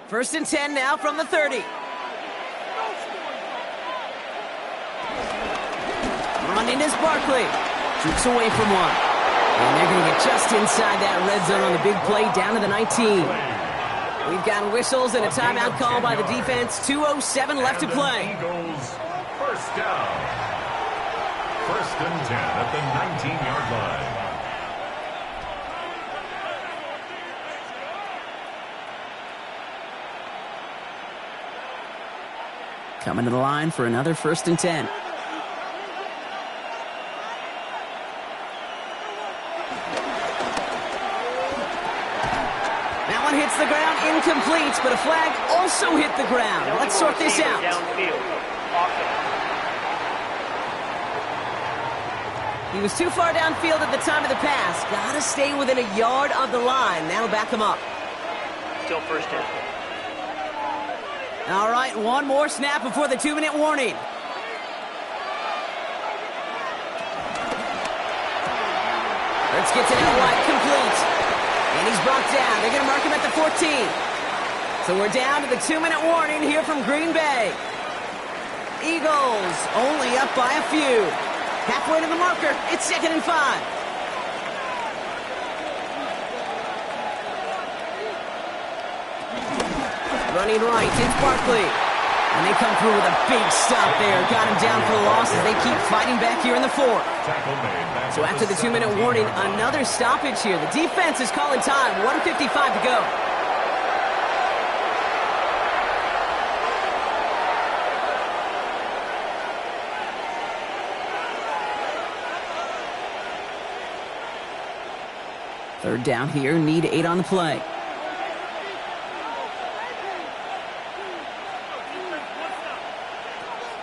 First and 10 now from the 30. Running is Barkley. Jukes away from one. And they're going to get just inside that red zone on the big play down to the 19. We've got whistles and a timeout call by the defense. 2:07 left to play. Eagles first down. First and 10 at the 19-yard line. Coming to the line for another first and 10. That one hits the ground, incomplete, but a flag also hit the ground. Let's sort this out. He was too far downfield at the time of the pass. Got to stay within a yard of the line. That'll back him up. Still first down. All right, one more snap before the 2-minute warning. Let's get to that wide, complete. And he's brought down. They're going to mark him at the 14. So we're down to the 2-minute warning here from Green Bay. Eagles only up by a few. Halfway to the marker, it's 2nd and 5. Running right, it's Barkley. And they come through with a big stop there. Got him down for the loss as they keep fighting back here in the fourth. So after the 2-minute warning, another stoppage here. The defense is calling time. 1:55 to go. Third down here, need 8 on the play.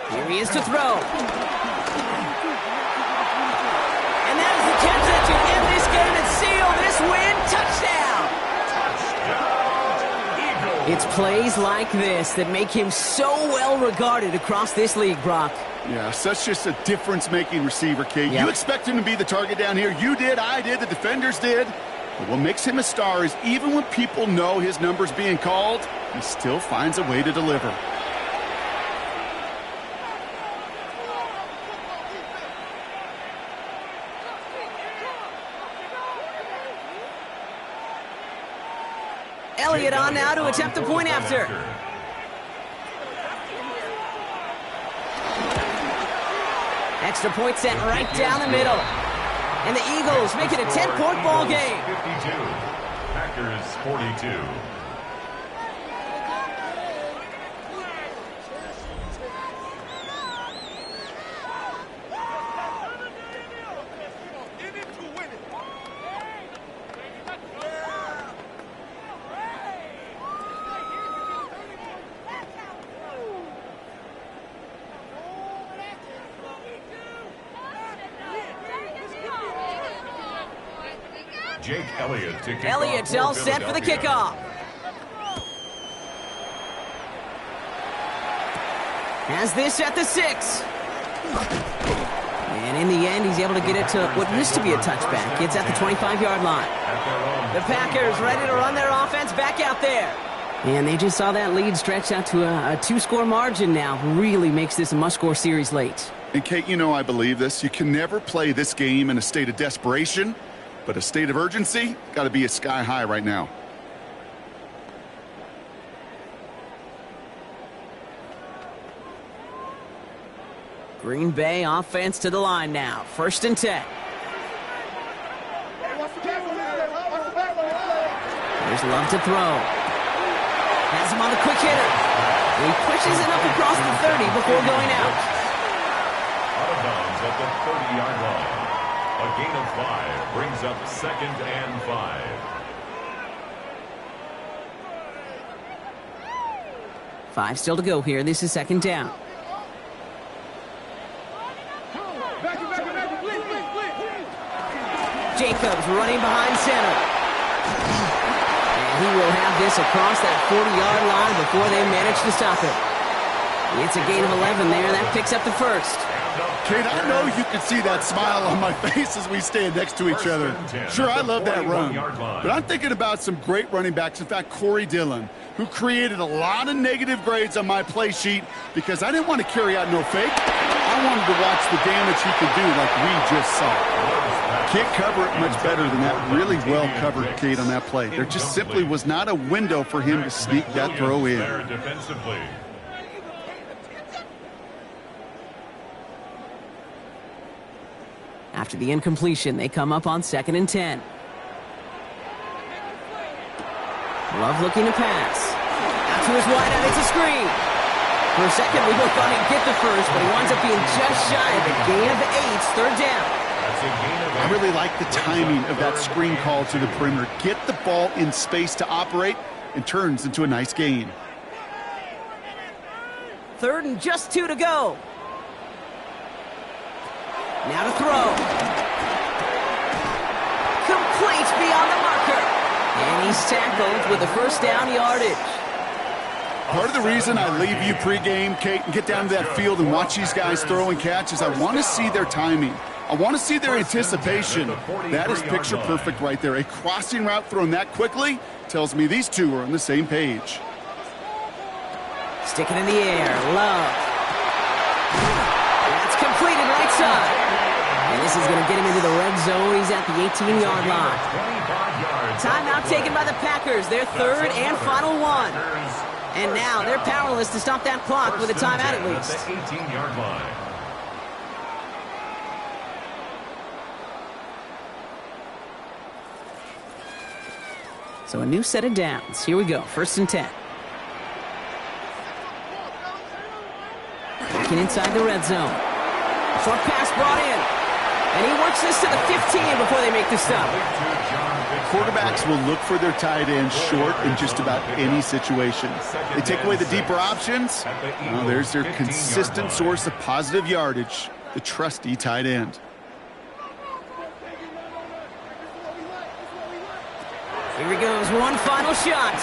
Here he is to throw. And that is the catch that you It's plays like this that make him so well regarded across this league, Brock. Yeah, such just a difference-making receiver, Kate. Yep. You expect him to be the target down here. You did, I did, the defenders did. But what makes him a star is even when people know his number's being called, he still finds a way to deliver. Elliott on now to attempt the point after. Extra point sent right down the middle. And the Eagles make it a 10-point ball game. 52. Packers 42. Jake Elliott to kick Elliott's off all set for the kickoff. Has this at the 6. And in the end, he's able to get it to what used to be a touchback. It's at the 25-yard line. The Packers ready to run their offense back out there. And they just saw that lead stretch out to a 2-score margin now. Really makes this a must-score series late. And, Kate, you know I believe this. You can never play this game in a state of desperation, but a state of urgency got to be a sky high right now. Green Bay offense to the line now. 1st and 10. There's Love to throw. Has him on the quick hitter. He pushes it up across the 30 before going out. Out of bounds at the 30-yard line. A gain of 5 brings up 2nd and 5. Five still to go here. This is 2nd down. Jacobs running behind center. And he will have this across that 40-yard line before they manage to stop it. It's a gain of 11 there. That picks up the 1st. Kate, I know you can see that smile on my face as we stand next to each other. Sure, I love that run. But I'm thinking about some great running backs. In fact, Corey Dillon, who created a lot of negative grades on my play sheet because I didn't want to carry out no fake. I wanted to watch the damage he could do like we just saw. Can't cover it much better than that. Really well covered, Kate, on that play. There just simply was not a window for him to sneak that throw in. Defensively. After the incompletion, they come up on 2nd and 10. Love looking to pass. Out to his wideout, it's a screen. For a second, we both thought he'd get the 1st, but he winds up being just shy of a gain of 8, 3rd down. I really like the timing of that screen call to the perimeter. Get the ball in space to operate and turns into a nice gain. 3rd and just 2 to go. Now to throw. Complete beyond the marker. And he's tackled with the 1st down yardage. Part of the reason I leave you pregame, Kate, and get down to that field and watch these guys throw and catch is I want to see their timing. I want to see their anticipation. That is picture perfect right there. A crossing route thrown that quickly tells me these two are on the same page. Stick it in the air. Love. That's completed right side. And this is going to get him into the red zone. He's at the 18-yard line. Timeout taken by the Packers. Their 3rd and final one. And now they're powerless to stop that clock with a timeout at least. 18-yard line. So a new set of downs. Here we go. 1st and 10. Working inside the red zone. Short pass brought in. And he works this to the 15 before they make the stop. Quarterbacks will look for their tight end short in just about any situation. They take away the deeper options. Well, there's their consistent source of positive yardage, the trusty tight end. Here he goes, one final shot.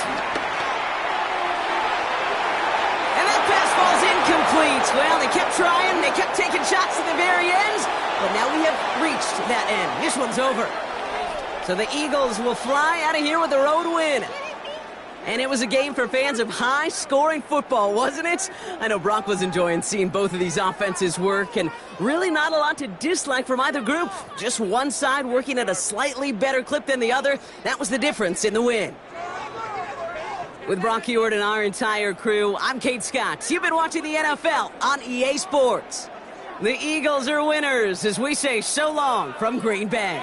Incomplete. Well, they kept trying. They kept taking shots at the very end. But now we have reached that end. This one's over. So the Eagles will fly out of here with a road win. And it was a game for fans of high-scoring football, wasn't it? I know Brock was enjoying seeing both of these offenses work, and really not a lot to dislike from either group. Just one side working at a slightly better clip than the other. That was the difference in the win. With Brock Heward and our entire crew, I'm Kate Scott. You've been watching the NFL on EA Sports. The Eagles are winners as we say so long from Green Bay.